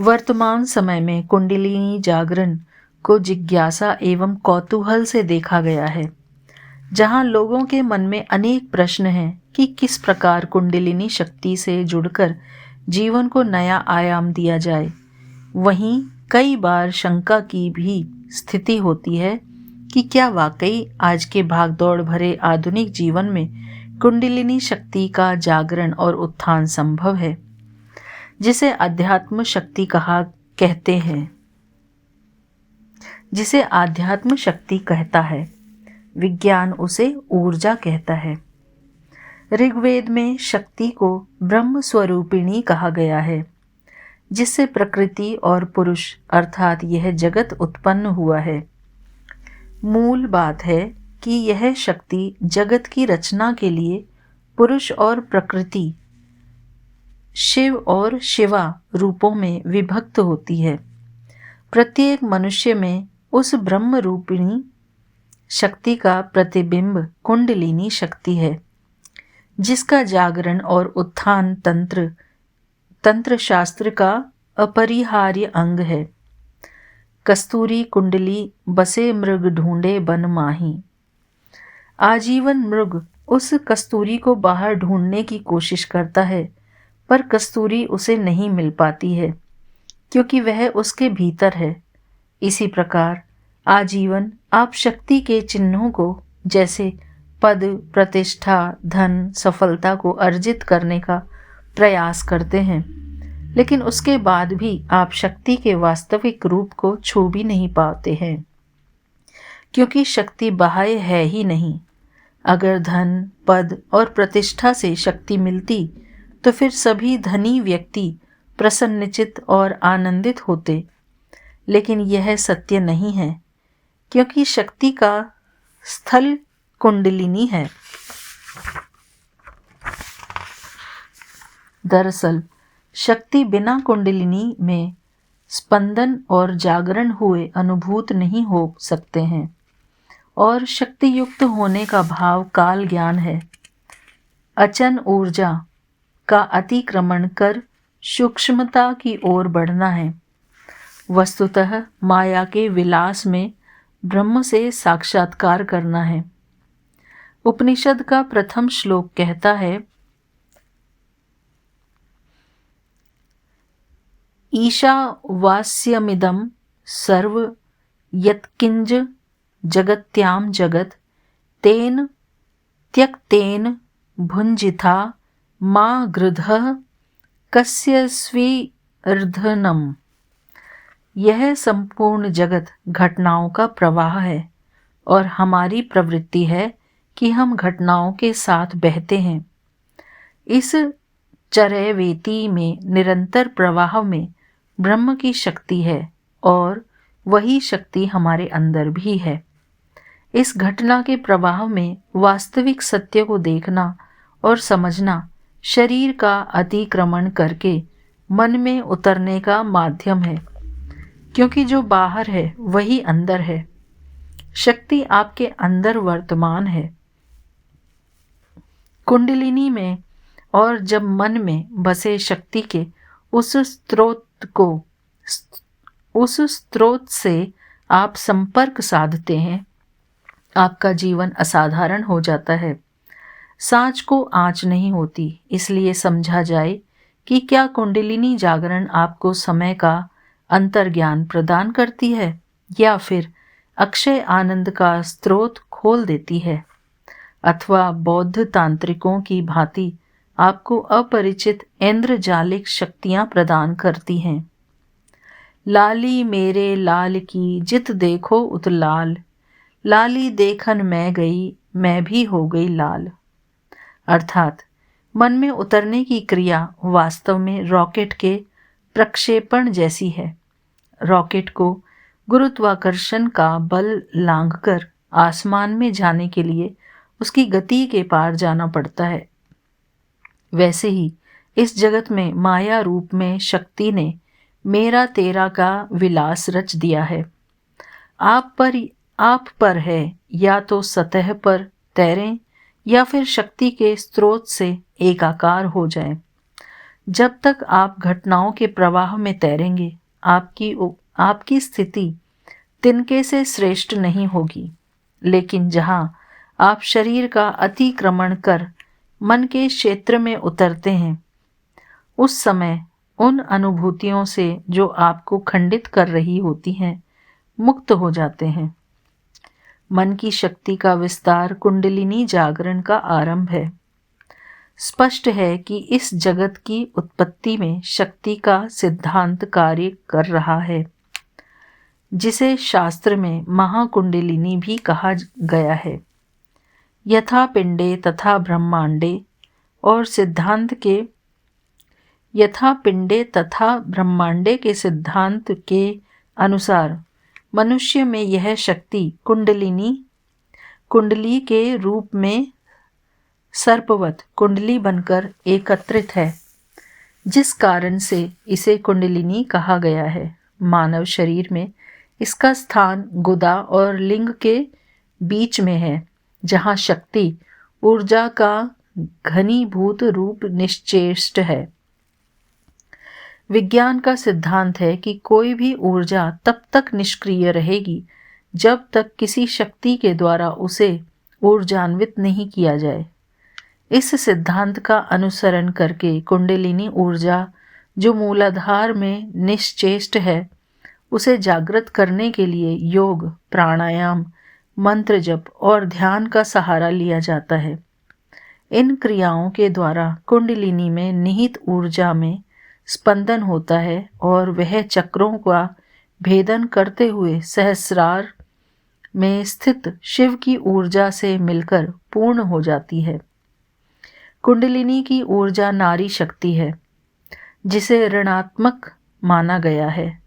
वर्तमान समय में कुंडलिनी जागरण को जिज्ञासा एवं कौतूहल से देखा गया है, जहां लोगों के मन में अनेक प्रश्न हैं कि किस प्रकार कुंडलिनी शक्ति से जुड़कर जीवन को नया आयाम दिया जाए। वहीं कई बार शंका की भी स्थिति होती है कि क्या वाकई आज के भागदौड़ भरे आधुनिक जीवन में कुंडलिनी शक्ति का जागरण और उत्थान संभव है, जिसे अध्यात्म शक्ति जिसे आध्यात्म शक्ति कहता है, विज्ञान उसे ऊर्जा कहता है। ऋग्वेद में शक्ति को ब्रह्म स्वरूपिणी कहा गया है, जिससे प्रकृति और पुरुष अर्थात यह जगत उत्पन्न हुआ है। मूल बात है कि यह शक्ति जगत की रचना के लिए पुरुष और प्रकृति, शिव और शिवा रूपों में विभक्त होती है। प्रत्येक मनुष्य में उस ब्रह्म रूपिणी शक्ति का प्रतिबिंब कुंडलिनी शक्ति है, जिसका जागरण और उत्थान तंत्र शास्त्र का अपरिहार्य अंग है। कस्तूरी कुंडली बसे मृग ढूंढे बन माही। आजीवन मृग उस कस्तूरी को बाहर ढूंढने की कोशिश करता है, पर कस्तूरी उसे नहीं मिल पाती है, क्योंकि वह उसके भीतर है। इसी प्रकार आजीवन आप शक्ति के चिन्हों को, जैसे पद, प्रतिष्ठा, धन, सफलता को अर्जित करने का प्रयास करते हैं, लेकिन उसके बाद भी आप शक्ति के वास्तविक रूप को छू भी नहीं पाते हैं, क्योंकि शक्ति बाह्य है ही नहीं। अगर धन, पद और प्रतिष्ठा से शक्ति मिलती तो फिर सभी धनी व्यक्ति प्रसन्नचित्त और आनंदित होते, लेकिन यह सत्य नहीं है, क्योंकि शक्ति का स्थल कुंडलिनी है। दरअसल शक्ति बिना कुंडलिनी में स्पंदन और जागरण हुए अनुभूत नहीं हो सकते हैं, और शक्ति युक्त होने का भाव काल ज्ञान है। अचन ऊर्जा का अतिक्रमण कर सूक्ष्मता की ओर बढ़ना है। वस्तुतः माया के विलास में ब्रह्म से साक्षात्कार करना है। उपनिषद का प्रथम श्लोक कहता है, ईशावास्यमिदं सर्व यत्किंच जगत्याम जगत तेन त्यक्तेन भुंजिथा मा गृधः कस्य स्वीर्धनम्। यह संपूर्ण जगत घटनाओं का प्रवाह है, और हमारी प्रवृत्ति है कि हम घटनाओं के साथ बहते हैं। इस चरैवेती में निरंतर प्रवाह में ब्रह्म की शक्ति है, और वही शक्ति हमारे अंदर भी है। इस घटना के प्रवाह में वास्तविक सत्य को देखना और समझना शरीर का अतिक्रमण करके मन में उतरने का माध्यम है, क्योंकि जो बाहर है वही अंदर है। शक्ति आपके अंदर वर्तमान है, कुंडलिनी में, और जब मन में बसे शक्ति के उस स्रोत से आप संपर्क साधते हैं, आपका जीवन असाधारण हो जाता है। सांच को आँच नहीं होती, इसलिए समझा जाए कि क्या कुंडलिनी जागरण आपको समय का अंतर्ज्ञान प्रदान करती है, या फिर अक्षय आनंद का स्रोत खोल देती है, अथवा बौद्ध तांत्रिकों की भांति आपको अपरिचित इंद्रजालिक शक्तियां प्रदान करती हैं। लाली मेरे लाल की जित देखो उत लाल, लाली देखन मैं गई मैं भी हो गई लाल। अर्थात मन में उतरने की क्रिया वास्तव में रॉकेट के प्रक्षेपण जैसी है। रॉकेट को गुरुत्वाकर्षण का बल लांघकर आसमान में जाने के लिए उसकी गति के पार जाना पड़ता है। वैसे ही इस जगत में माया रूप में शक्ति ने मेरा तेरा का विलास रच दिया है। आप पर है या तो सतह पर तैरें या फिर शक्ति के स्रोत से एकाकार हो जाएं। जब तक आप घटनाओं के प्रवाह में तैरेंगे, आपकी स्थिति तिनके से श्रेष्ठ नहीं होगी। लेकिन जहां आप शरीर का अतिक्रमण कर मन के क्षेत्र में उतरते हैं, उस समय उन अनुभूतियों से जो आपको खंडित कर रही होती हैं, मुक्त हो जाते हैं। मन की शक्ति का विस्तार कुंडलिनी जागरण का आरंभ है। स्पष्ट है कि इस जगत की उत्पत्ति में शक्ति का सिद्धांत कार्य कर रहा है, जिसे शास्त्र में महाकुंडलिनी भी कहा गया है। यथा पिंडे तथा ब्रह्मांडे और सिद्धांत के यथा पिंडे तथा ब्रह्मांडे के सिद्धांत के अनुसार मनुष्य में यह शक्ति कुंडली के रूप में सर्पवत कुंडली बनकर एकत्रित है, जिस कारण से इसे कुंडलिनी कहा गया है। मानव शरीर में इसका स्थान गुदा और लिंग के बीच में है, जहाँ शक्ति ऊर्जा का घनीभूत रूप निश्चेष्ट है। विज्ञान का सिद्धांत है कि कोई भी ऊर्जा तब तक निष्क्रिय रहेगी जब तक किसी शक्ति के द्वारा उसे ऊर्जान्वित नहीं किया जाए। इस सिद्धांत का अनुसरण करके कुंडलिनी ऊर्जा जो मूलाधार में निश्चेष्ट है, उसे जागृत करने के लिए योग, प्राणायाम, मंत्र जप और ध्यान का सहारा लिया जाता है। इन क्रियाओं के द्वारा कुंडलिनी में निहित ऊर्जा में स्पंदन होता है और वह चक्रों का भेदन करते हुए सहस्रार में स्थित शिव की ऊर्जा से मिलकर पूर्ण हो जाती है। कुंडलिनी की ऊर्जा नारी शक्ति है, जिसे ऋणात्मक माना गया है,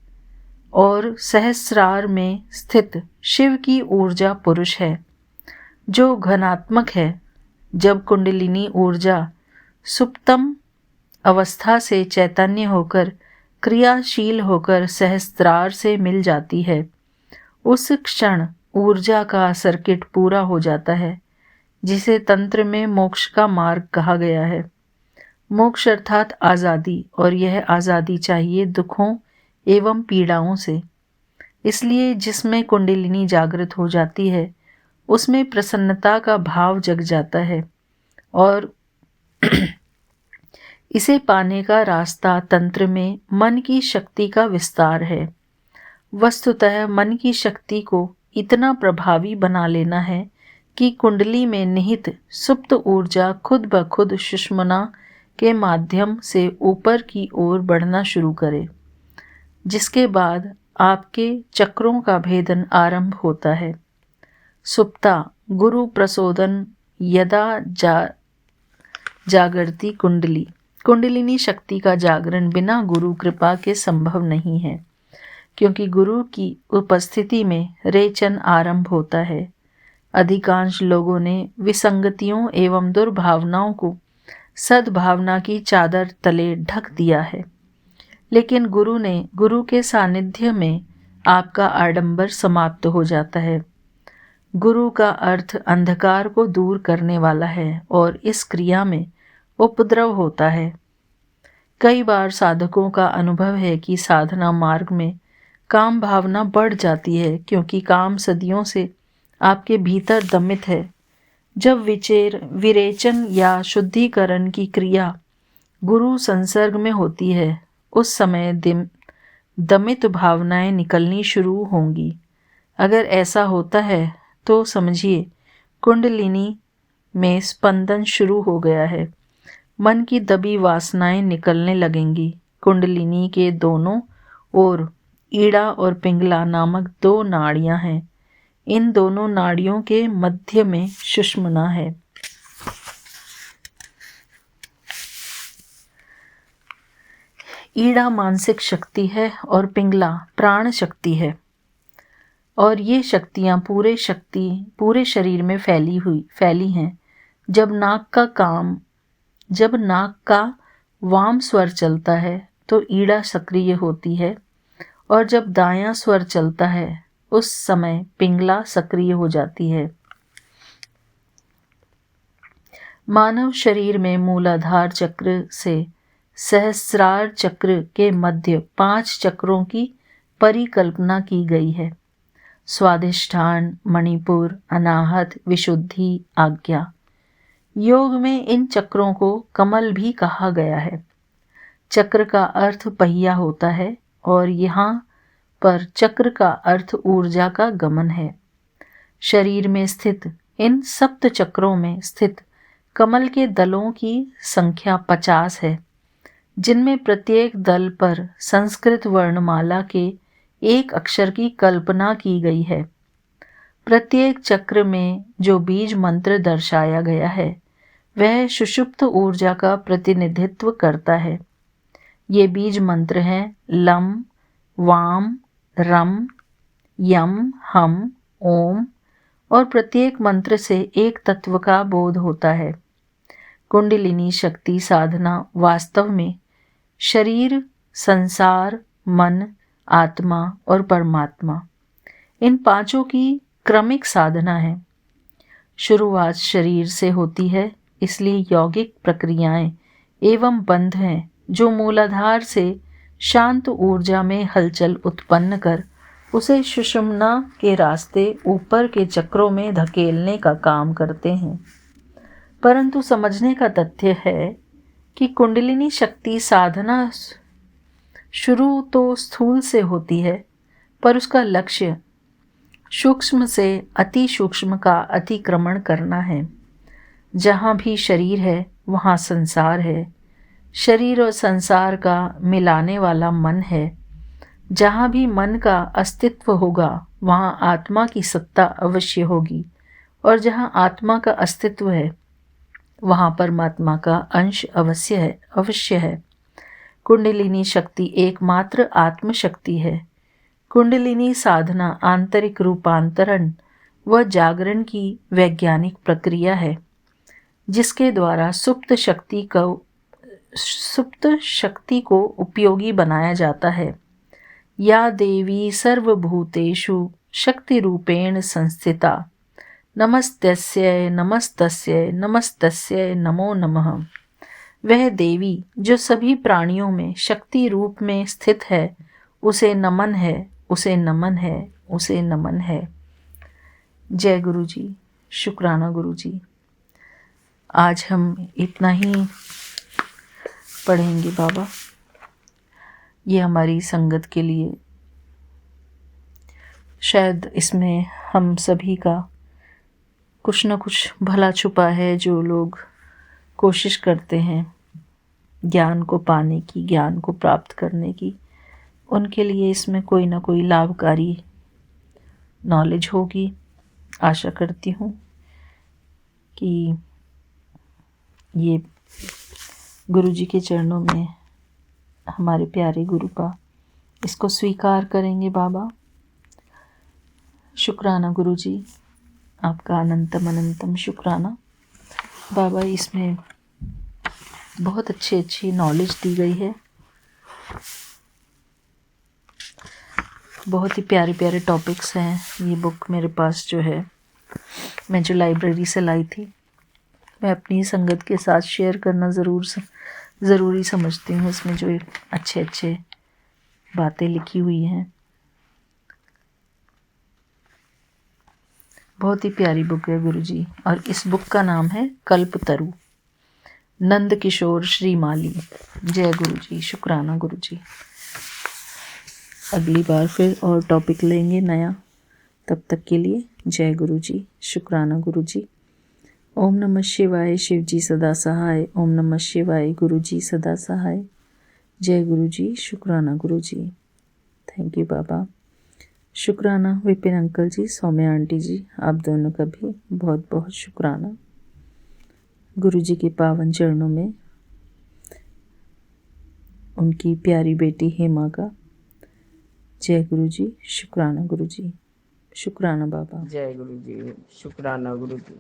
और सहस्रार में स्थित शिव की ऊर्जा पुरुष है, जो घनात्मक है। जब कुंडलिनी ऊर्जा सुप्तम अवस्था से चैतन्य होकर क्रियाशील होकर सहस्त्रार से मिल जाती है, उस क्षण ऊर्जा का सर्किट पूरा हो जाता है, जिसे तंत्र में मोक्ष का मार्ग कहा गया है। मोक्ष अर्थात आज़ादी, और यह आज़ादी चाहिए दुखों एवं पीड़ाओं से। इसलिए जिसमें कुंडलिनी जागृत हो जाती है, उसमें प्रसन्नता का भाव जग जाता है, और इसे पाने का रास्ता तंत्र में मन की शक्ति का विस्तार है। वस्तुतः मन की शक्ति को इतना प्रभावी बना लेना है कि कुंडली में निहित सुप्त ऊर्जा खुद ब खुद सुषुम्ना के माध्यम से ऊपर की ओर बढ़ना शुरू करे, जिसके बाद आपके चक्रों का भेदन आरंभ होता है। सुप्ता गुरु प्रसोदन यदा जागृति कुंडलिनी शक्ति का जागरण बिना गुरु कृपा के संभव नहीं है, क्योंकि गुरु की उपस्थिति में रेचन आरंभ होता है। अधिकांश लोगों ने विसंगतियों एवं दुर्भावनाओं को सद्भावना की चादर तले ढक दिया है, लेकिन गुरु के सानिध्य में आपका आडंबर समाप्त हो जाता है। गुरु का अर्थ अंधकार को दूर करने वाला है, और इस क्रिया में उपद्रव होता है। कई बार साधकों का अनुभव है कि साधना मार्ग में काम भावना बढ़ जाती है, क्योंकि काम सदियों से आपके भीतर दमित है। जब विरेचन या शुद्धिकरण की क्रिया गुरु संसर्ग में होती है, उस समय दमित भावनाएं निकलनी शुरू होंगी। अगर ऐसा होता है तो समझिए कुंडलिनी में स्पंदन शुरू हो गया है। मन की दबी वासनाएं निकलने लगेंगी। कुंडलिनी के दोनों ओर ईड़ा और पिंगला नामक दो नाड़ियां हैं। इन दोनों नाड़ियों के मध्य में सुषुम्ना है। ईड़ा मानसिक शक्ति है और पिंगला प्राण शक्ति है, और ये शक्तियाँ पूरे शरीर में फैली हैं। जब नाक का वाम स्वर चलता है तो ईड़ा सक्रिय होती है, और जब दायां स्वर चलता है उस समय पिंगला सक्रिय हो जाती है। मानव शरीर में मूलाधार चक्र से सहस्रार चक्र के मध्य 5 चक्रों की परिकल्पना की गई है। स्वाधिष्ठान, मणिपुर, अनाहत, विशुद्धि, आज्ञा। योग में इन चक्रों को कमल भी कहा गया है। चक्र का अर्थ पहिया होता है और यहाँ पर चक्र का अर्थ ऊर्जा का गमन है। शरीर में स्थित इन सप्त चक्रों में स्थित कमल के दलों की संख्या 50 है, जिनमें प्रत्येक दल पर संस्कृत वर्णमाला के एक अक्षर की कल्पना की गई है। प्रत्येक चक्र में जो बीज मंत्र दर्शाया गया है वह सुषुप्त ऊर्जा का प्रतिनिधित्व करता है। ये बीज मंत्र हैं लम, वाम, रम, यम, हम, ओम, और प्रत्येक मंत्र से एक तत्व का बोध होता है। कुंडलिनी शक्ति साधना वास्तव में शरीर, संसार, मन, आत्मा और परमात्मा, इन पांचों की क्रमिक साधना है। शुरुआत शरीर से होती है, इसलिए यौगिक प्रक्रियाएं एवं बंध हैं जो मूलाधार से शांत ऊर्जा में हलचल उत्पन्न कर उसे सुषुम्ना के रास्ते ऊपर के चक्रों में धकेलने का काम करते हैं। परंतु समझने का तथ्य है कि कुंडलिनी शक्ति साधना शुरू तो स्थूल से होती है, पर उसका लक्ष्य सूक्ष्म से अति सूक्ष्म का अतिक्रमण करना है। जहाँ भी शरीर है वहाँ संसार है। शरीर और संसार का मिलाने वाला मन है। जहाँ भी मन का अस्तित्व होगा वहाँ आत्मा की सत्ता अवश्य होगी, और जहाँ आत्मा का अस्तित्व है वहाँ परमात्मा का अंश अवश्य है। कुंडलिनी शक्ति एकमात्र आत्म शक्ति है। कुंडलिनी साधना आंतरिक रूपांतरण व जागरण की वैज्ञानिक प्रक्रिया है, जिसके द्वारा सुप्त शक्ति को उपयोगी बनाया जाता है। या देवी सर्वभूतेषु शक्ति रूपेण संस्थिता, नमस्तस्यै नमस्तस्यै नमस्तस्यै नमो नमः। वह देवी जो सभी प्राणियों में शक्ति रूप में स्थित है, उसे नमन है, उसे नमन है, उसे नमन है। जय गुरु जी, शुक्राना गुरु जी। आज हम इतना ही पढ़ेंगे बाबा। ये हमारी संगत के लिए, शायद इसमें हम सभी का कुछ न कुछ भला छुपा है। जो लोग कोशिश करते हैं ज्ञान को पाने की, ज्ञान को प्राप्त करने की, उनके लिए इसमें कोई ना कोई लाभकारी नॉलेज होगी। आशा करती हूँ कि ये गुरु जी के चरणों में हमारे प्यारे गुरु का इसको स्वीकार करेंगे बाबा। शुक्राना गुरु जी, आपका अनंतम अनंतम शुक्राना बाबा। इसमें बहुत अच्छी नॉलेज दी गई है। बहुत ही प्यारे प्यारे टॉपिक्स हैं। ये बुक मेरे पास जो है, मैं जो लाइब्रेरी से लाई थी, मैं अपनी संगत के साथ शेयर करना ज़रूरी समझती हूँ। इसमें जो अच्छे बातें लिखी हुई हैं, बहुत ही प्यारी बुक है गुरुजी। और इस बुक का नाम है कल्पतरु, नंद किशोर श्रीमाली। जय गुरुजी, शुक्राना गुरुजी। अगली बार फिर और टॉपिक लेंगे नया। तब तक के लिए जय गुरुजी, शुक्राना गुरुजी। ओम नमः शिवाय, शिव जी सदा सहाय। ओम नमः शिवाय, गुरु जी सदा सहाय। जय गुरु जी, शुक्राना गुरु जी। थैंक यू बाबा। शुक्राना विपिन अंकल जी, सौम्या आंटी जी, आप दोनों का भी बहुत बहुत शुक्राना। गुरु जी के पावन चरणों में उनकी प्यारी बेटी हेमा का। जय गुरु जी, शुक्राना गुरु जी, शुक्राना बाबा। जय गुरु जी, शुक्राना गुरु जी,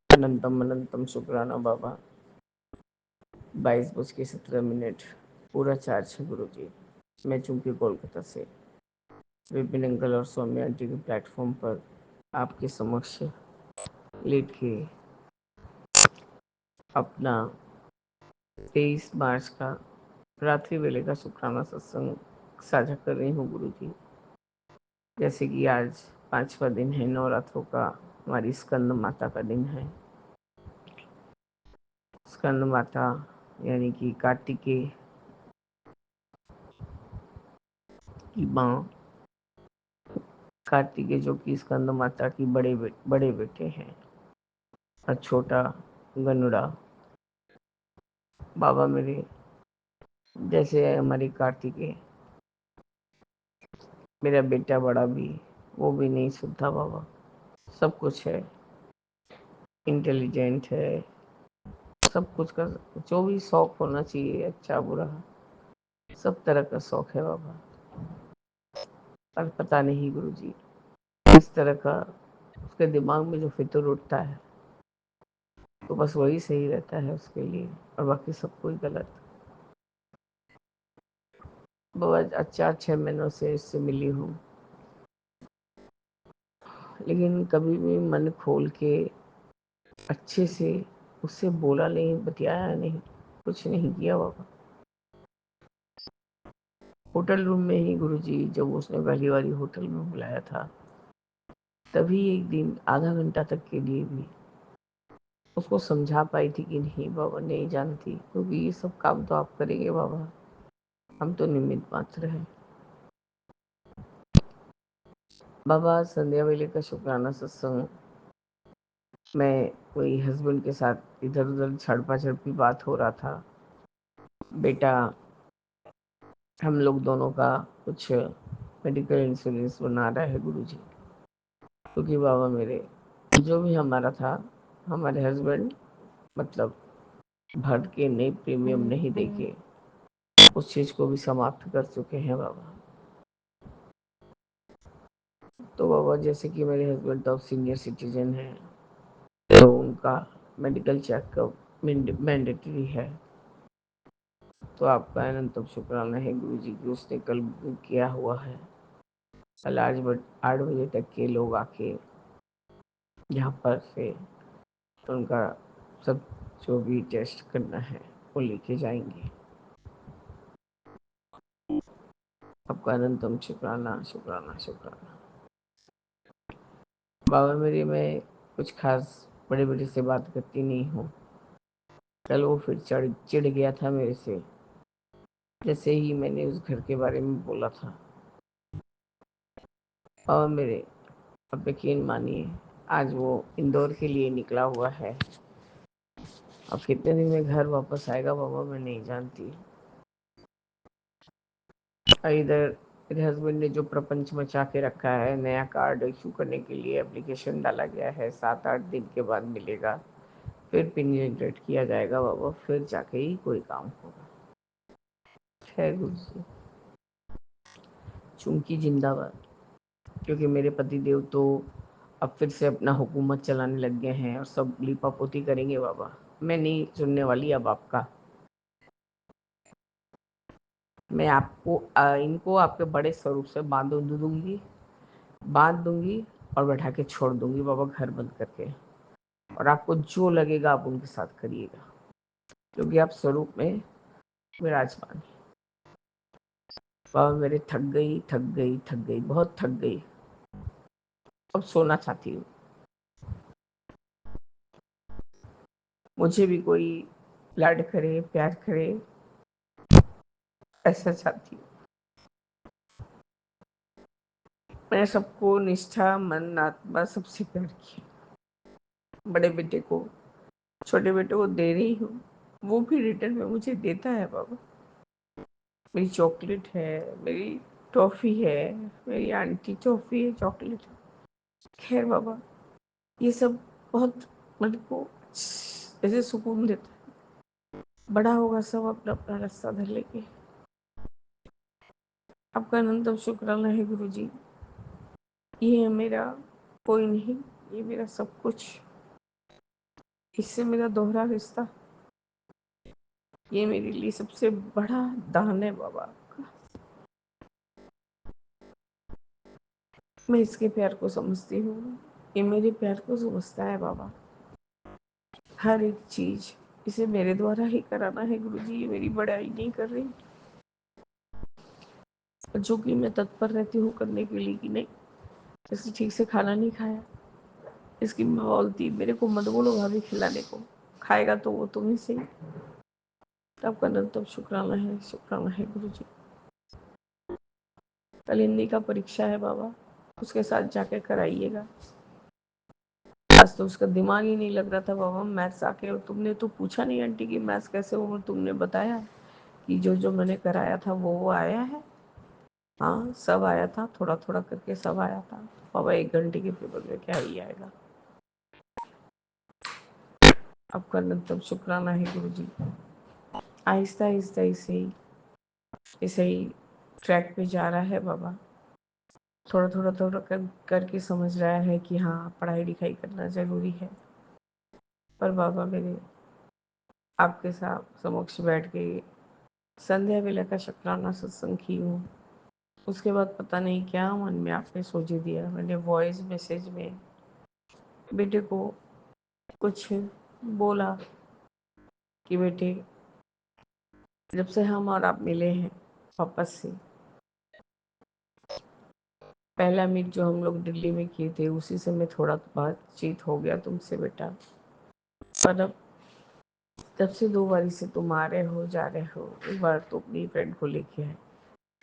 अनंतम अनंतम शुक्राना बाबा। 22:17 पूरा चार्ज है गुरु जी। मैं चूंकि कोलकाता से विपिन अंकल और स्वामी आंटी के प्लेटफॉर्म पर आपके समक्ष लेट के अपना 23 मार्च का रात्रि वेले का शुक्राना सत्संग साझा कर रही हूँ गुरु जी। जैसे कि आज 5वां दिन है नवरात्रों का, हमारी स्कंद माता का दिन है। स्कंद माता यानी कि कार्तिकेय की माँ, कार्तिकेय जो कि स्कंद माता की बड़े बेटे हैं, और छोटा गनुड़ा। बाबा मेरे जैसे है हमारी कार्तिकेय, मेरा बेटा बड़ा भी, वो भी नहीं सुनता बाबा। सब कुछ है, इंटेलिजेंट है, सब कुछ का जो भी शौक होना चाहिए, अच्छा बुरा सब तरह का शौक है बाबा। पर पता नहीं गुरुजी इस तरह का उसके दिमाग में जो फितूर उठता है तो बस वही सही रहता है उसके लिए, और बाकी सब कोई गलत। बहुत अच्छा 6 महीनों से इससे मिली हूँ, लेकिन कभी भी मन खोल के अच्छे से उससे बोला नहीं, बतियाया नहीं, कुछ नहीं किया बाबा। होटल रूम में ही गुरुजी जब उसने पहली बारी होटल में बुलाया था, तभी एक दिन आधा घंटा तक के लिए भी उसको समझा पाई थी कि नहीं बाबा नहीं जानती, क्योंकि ये सब काम तो आप करेंगे बाबा, हम तो निमित्त मात्र हैं। बाबा संध्या वेले का शुक्राना सत्संग मैं कोई हस्बैंड के साथ इधर उधर छड़पा छड़पी बात हो रहा था। बेटा हम लोग दोनों का कुछ मेडिकल इंश्योरेंस बना रहा है गुरुजी, क्योंकि बाबा मेरे जो भी हमारा था, हमारे हस्बैंड मतलब भर के नई प्रीमियम नहीं देके उस चीज को भी समाप्त कर चुके हैं बाबा। तो बाबा जैसे कि मेरे हस्बैंड तो अब सीनियर सिटीजन है, तो उनका मेडिकल चेकअप मैंडेटरी है। तो आपका अनंतम शुक्राना है गुरु जी की उसने कल बुक किया हुआ है। कल आज 8 बजे तक के लोग आके यहाँ पर से उनका सब जो भी टेस्ट करना है वो लेके जाएंगे। आपका अनंतम शुक्राना शुक्राना शुक्राना। बाबा मेरी मैं कुछ खास बड़े बड़े से बात करती नहीं हूँ। कल वो फिर चिढ़ गया था मेरे से, जैसे ही मैंने उस घर के बारे में बोला था। बाबा मेरे अब यकीन मानिए, आज वो इंदौर के लिए निकला हुआ है। अब कितने दिन में घर वापस आएगा बाबा मैं नहीं जानती। इधर मेरे हस्बैंड ने जो प्रपंच मचा के रखा है, नया कार्ड इशू करने के लिए एप्लीकेशन डाला गया है, 7-8 दिन के बाद मिलेगा, फिर पिन जनरेट किया जाएगा बाबा, फिर जाके ही कोई काम होगा। खैर गुरु जी, चूंकि जिंदाबाद, क्योंकि मेरे पति देव तो अब फिर से अपना हुकूमत चलाने लग गए हैं और सब लीपापोती करेंगे बाबा। मैं नहीं सुनने वाली अब आपका। मैं आपको इनको आपके बड़े स्वरूप से बांध दूंगी और बैठा के छोड़ दूंगी बाबा घर बंद करके, और आपको जो लगेगा आप उनके साथ करिएगा, क्योंकि आप स्वरूप में विराजमान। बाबा मेरे थक गई बहुत थक गई, अब सोना चाहती हूँ। मुझे भी कोई लाड करे प्यार करे ऐसा चाहती हूँ। मैंने सबको निष्ठा मन आत्मा सबसे प्यार किया। बड़े बेटे को छोटे बेटे को दे रही हूँ, वो भी रिटर्न में मुझे देता है बाबा। मेरी चॉकलेट है, मेरी टॉफी है, मेरी आंटी टॉफी है, चॉकलेट है। खैर बाबा ये सब बहुत मन को ऐसे सुकून देता है। बड़ा होगा सब अपना अपना रास्ता धर लेंगे। आपका अनंतम शुक्राना है गुरु जी। ये है मेरा कोई नहीं, ये मेरा सब कुछ। इससे मेरा दोहरा रिश्ता, ये मेरे लिए सबसे बड़ा दान है बाबा आपका। मैं इसके प्यार को समझती हूँ, ये मेरे प्यार को समझता है बाबा। हर एक चीज इसे मेरे द्वारा ही कराना है गुरु जी, ये मेरी बड़ाई नहीं कर रही, जो कि मैं तत्पर रहती हूँ करने के लिए कि नहीं, जैसे ठीक से खाना नहीं खाया, इसकी माँ बोलती मेरे को मत बोलो भाभी खिलाने को, खाएगा तो वो तुम ही सही। आपका अनंतम शुक्राना है गुरु जी। कल हिंदी का परीक्षा है बाबा, उसके साथ जाके कराइएगा। आज तो उसका दिमाग ही नहीं लग रहा था बाबा मैथ्स आके, और तुमने तो पूछा नहीं आंटी कि मैथ्स कैसे हो, तुमने बताया कि जो जो मैंने कराया था वो आया है। हाँ सब आया था, थोड़ा थोड़ा करके सब आया था बाबा। 1 घंटे के पेपर में क्या ही आएगा। आपका अनंतम शुक्राना है गुरु जी। आहिस्ता आहिस्ता इसे ही ट्रैक पे जा रहा है बाबा। थोड़ा थोड़ा थोड़ा करके समझ रहा है कि हाँ पढ़ाई लिखाई करना ज़रूरी है। पर बाबा मेरे आपके साथ समक्ष बैठ के संध्या वेला का शुक्राना सत्संग की हूँ, उसके बाद पता नहीं क्या मन में आपने सोच दिया। मैंने वॉइस मैसेज में बेटे को कुछ बोला कि बेटे जब से हम और आप मिले हैं वापस से, पहला मीट जो हम लोग दिल्ली में किए थे उसी से मैं थोड़ा बातचीत हो गया तुमसे बेटा, पर अब जब से 2 बारी से तुम आ रहे हो जा रहे हो, एक बार तो अपनी फ्रेंड को लेके आए,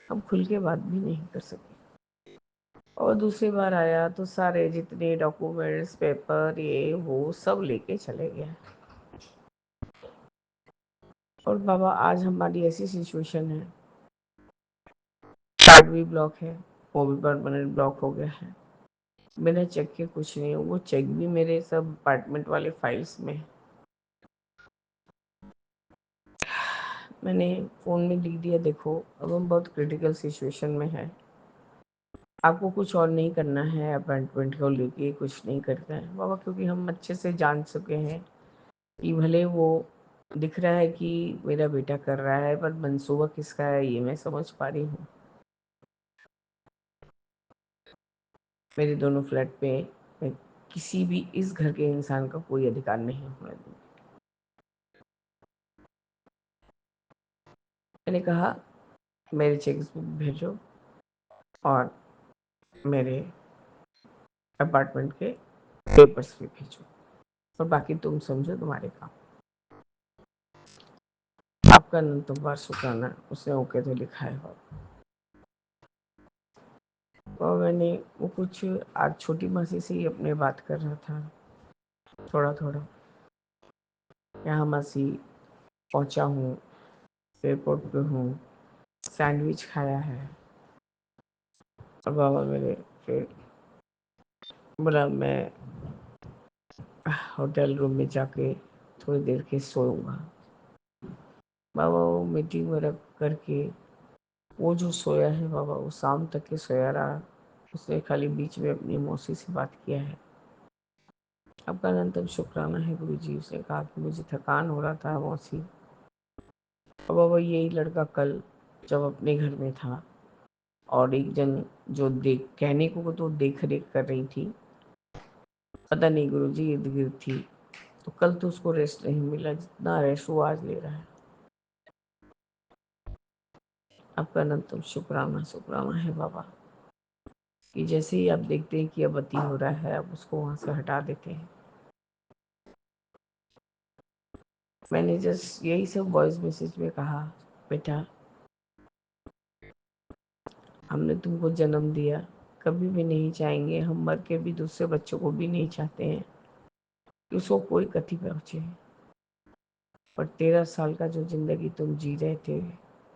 हम खुल के बात भी नहीं कर सके। और दूसरी बार आया तो सारे जितने डॉक्यूमेंट्स पेपर ये वो सब लेके चले गए। और बाबा आज हमारी ऐसी सिचुएशन है, कार्ड भी ब्लॉक है, वो भी परमानेंट ब्लॉक हो गया है। बिना चेक के कुछ नहीं, वो चेक भी मेरे सब अपार्टमेंट वाले फाइल्स में है। मैंने फ़ोन में लिख दिया देखो अब हम बहुत क्रिटिकल सिचुएशन में है, आपको कुछ और नहीं करना है, अपॉइंटमेंट को लेके कुछ नहीं करना है बाबा, क्योंकि हम अच्छे से जान चुके हैं कि भले वो दिख रहा है कि मेरा बेटा कर रहा है, पर मंसूबा किसका है ये मैं समझ पा रही हूँ। मेरे दोनों फ्लैट पे मैं किसी भी इस घर के इंसान का कोई अधिकार नहीं होने दूँगी। मैंने कहा मेरे चेक्स बुक भेजो और मेरे अपार्टमेंट के पेपर्स भी भेजो, और बाकी तुम समझो तुम्हारे काम। आपका अनंत बार शुक्राना, उसने ओके तो लिखा है बाबा। और मैंने वो कुछ आज छोटी मासी से ही अपने बात कर रहा था थोड़ा थोड़ा, यहाँ मासी पहुँचा हूँ, एयरपोर्ट पे हूँ, सैंडविच खाया है। और बाबा मेरे फिर बोला मैं होटल रूम में जाके थोड़ी देर के सोऊंगा। बाबा वो मीटिंग वगैरह करके वो जो सोया है बाबा वो शाम तक के सोया रहा, उसने खाली बीच में अपनी मौसी से बात किया है। आपका अनंतम शुक्राना है गुरु जी। उसने कहा कि मुझे थकान हो रहा था मौसी। और बाबा यही लड़का कल जब अपने घर में था और एक जन जो देख कहने को तो देख रेख कर रही थी, पता नहीं गुरु जी इर्द गिर्द थी, तो कल तो उसको रेस्ट नहीं मिला जितना रेस्ट वो आज ले रहा है। आपका अनंतम शुक्राना है बाबा कि जैसे ही आप देखते हैं कि अब अति हो रहा है आप उसको वहां से हटा देते हैं। मैंने जस्ट यही सब वॉइस मैसेज में कहा बेटा हमने तुमको जन्म दिया, कभी भी नहीं चाहेंगे, हम मर के भी दूसरे बच्चों को भी नहीं चाहते हैं कि उसको कोई क्षति पहुंचे, पर 13 साल का जो जिंदगी तुम जी रहे थे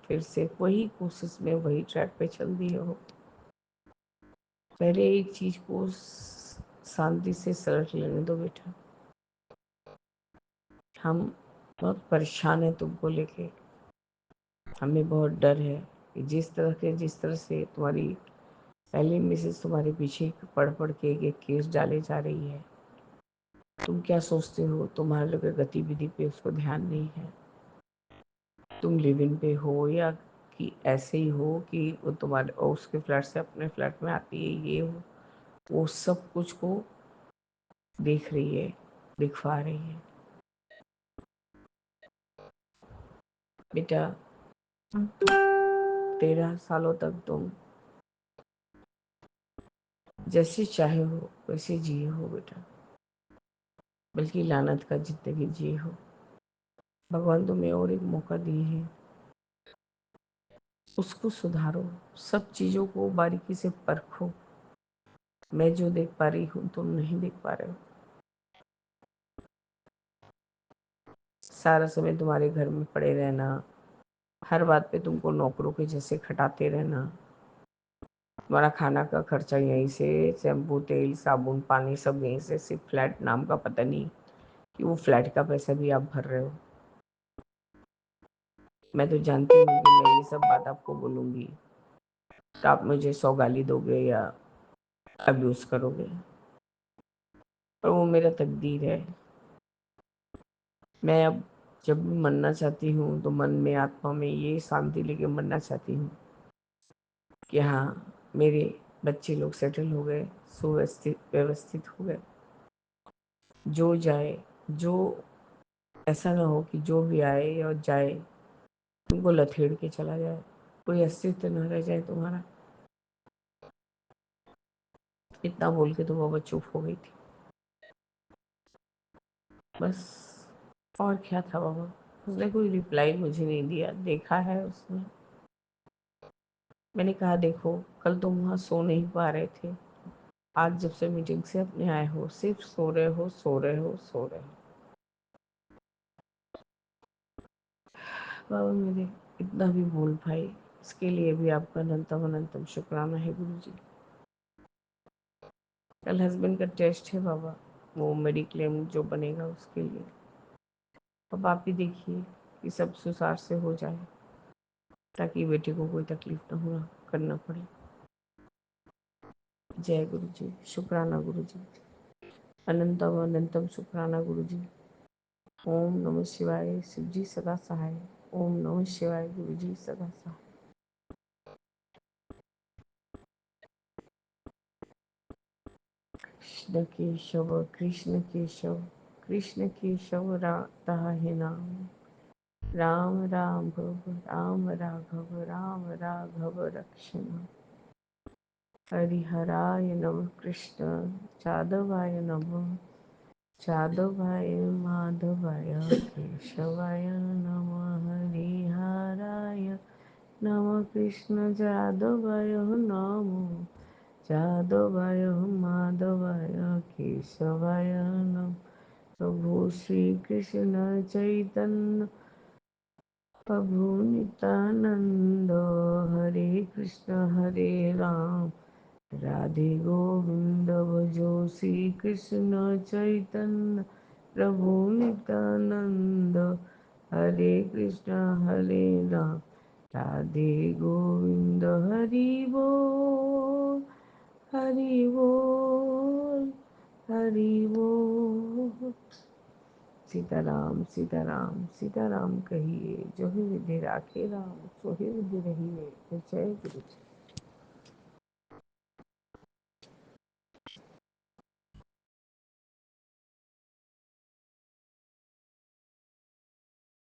फिर से वही कोशिश में वही ट्रैक पे चल दिए हो। पहले एक चीज को शांति से सलट लेने दो बेटा। हम बहुत परेशान है तुमको लेके। हमें बहुत डर है कि जिस तरह से तुम्हारी पहली मिसेस तुम्हारे पीछे पढ़ पढ़ के एक केस डाले जा रही है, तुम क्या सोचते हो तुम्हारे लोग गतिविधि पे उसको ध्यान नहीं है? तुम लिव इन पे हो या कि ऐसे ही हो कि वो तुम्हारे और उसके फ्लैट से अपने फ्लैट में आती है, ये हो वो सब कुछ को देख रही है, दिखवा रही है। बेटा 13 सालों तक तुम जैसे चाहे हो वैसे जिए हो बेटा, बल्कि लानत का जिंदगी जिए हो। भगवान तुम्हें और एक मौका दिए हैं, उसको सुधारो, सब चीज़ों को बारीकी से परखो। मैं जो देख पा रही हूँ तुम नहीं देख पा रहे हो। सारा समय तुम्हारे घर में पड़े रहना, हर बात पे तुमको नौकरों के जैसे खटाते रहना, तुम्हारा खाना का खर्चा यहीं से, शैम्पू तेल साबुन पानी सब यहीं से, सिर्फ फ्लैट नाम का पता नहीं कि वो फ्लैट का पैसा भी आप भर रहे हो। मैं तो जानती हूँ कि मैं ये सब बात आपको बोलूँगी तो आप मुझे 100 गाली दोगे या अब्यूज करोगे, पर वो मेरा तकदीर है। मैं अब जब भी मरना चाहती हूँ तो मन में आत्मा में ये शांति लेके मरना चाहती हूँ कि हाँ मेरे बच्चे लोग सेटल हो गए, सुव्यवस्थित व्यवस्थित हो गए। जो जाए, जो ऐसा ना हो कि जो भी आए और जाए तुमको लथेड़ के चला जाए, कोई अस्तित्व न रह जाए तुम्हारा। इतना बोल के तो बाबा चुप हो गई थी। बस और क्या था बाबा, उसने कोई रिप्लाई मुझे नहीं दिया। देखा है उसने, मैंने कहा देखो कल तुम वहाँ सो नहीं पा रहे थे, आज जब से मीटिंग से अपने आए हो सिर्फ सो रहे हो सो रहे हो सो रहे हो। बाबा मेरे इतना भी बोल भाई, इसके लिए भी आपका अनंतम अनंतम शुक्राना है गुरु जी। कल हस्बैंड का टेस्ट है बाबा, वो मेडिक्लेम जो बनेगा उसके लिए। अब आप ही देखिए कि सब सुसार से हो जाए ताकि बेटे को कोई तकलीफ ना हो करना पड़े। जय गुरु जी, शुक्राना गुरु जी, अनंतम अनंतम शुक्राना गुरु जी। ओम नमः शिवाय, शिव जी सदा सहाय। ओम नमः शिवाय, गुरु जी सदा सहाय। कृष्ण केशव कृष्ण केशव कृष्ण केशव राता है नाम, राम राघव राम राघव राम राघव रक्षण। हरिहराय नमः, कृष्ण जादवाय नमः, जादवाय माधवाय केशवाय नमः। हरिहराय नमः, कृष्ण जादवाय नमः, जादवाय माधवाय केशवाय नमः। प्रभु श्री कृष्ण चैतन्य प्रभु नित्यानंद, हरे कृष्ण हरे राम राधे गोविंद भजो श्री कृष्ण चैतन्य प्रभु नित्यानंद, हरे कृष्ण हरे राम राधे गोविंद। हरि बोल हरि बोल हरि बोल। सीताराम सीताराम सीताराम कहिए, जो ही विधि राखे राम, सो ही विधि रहिए। जय गुरु जी।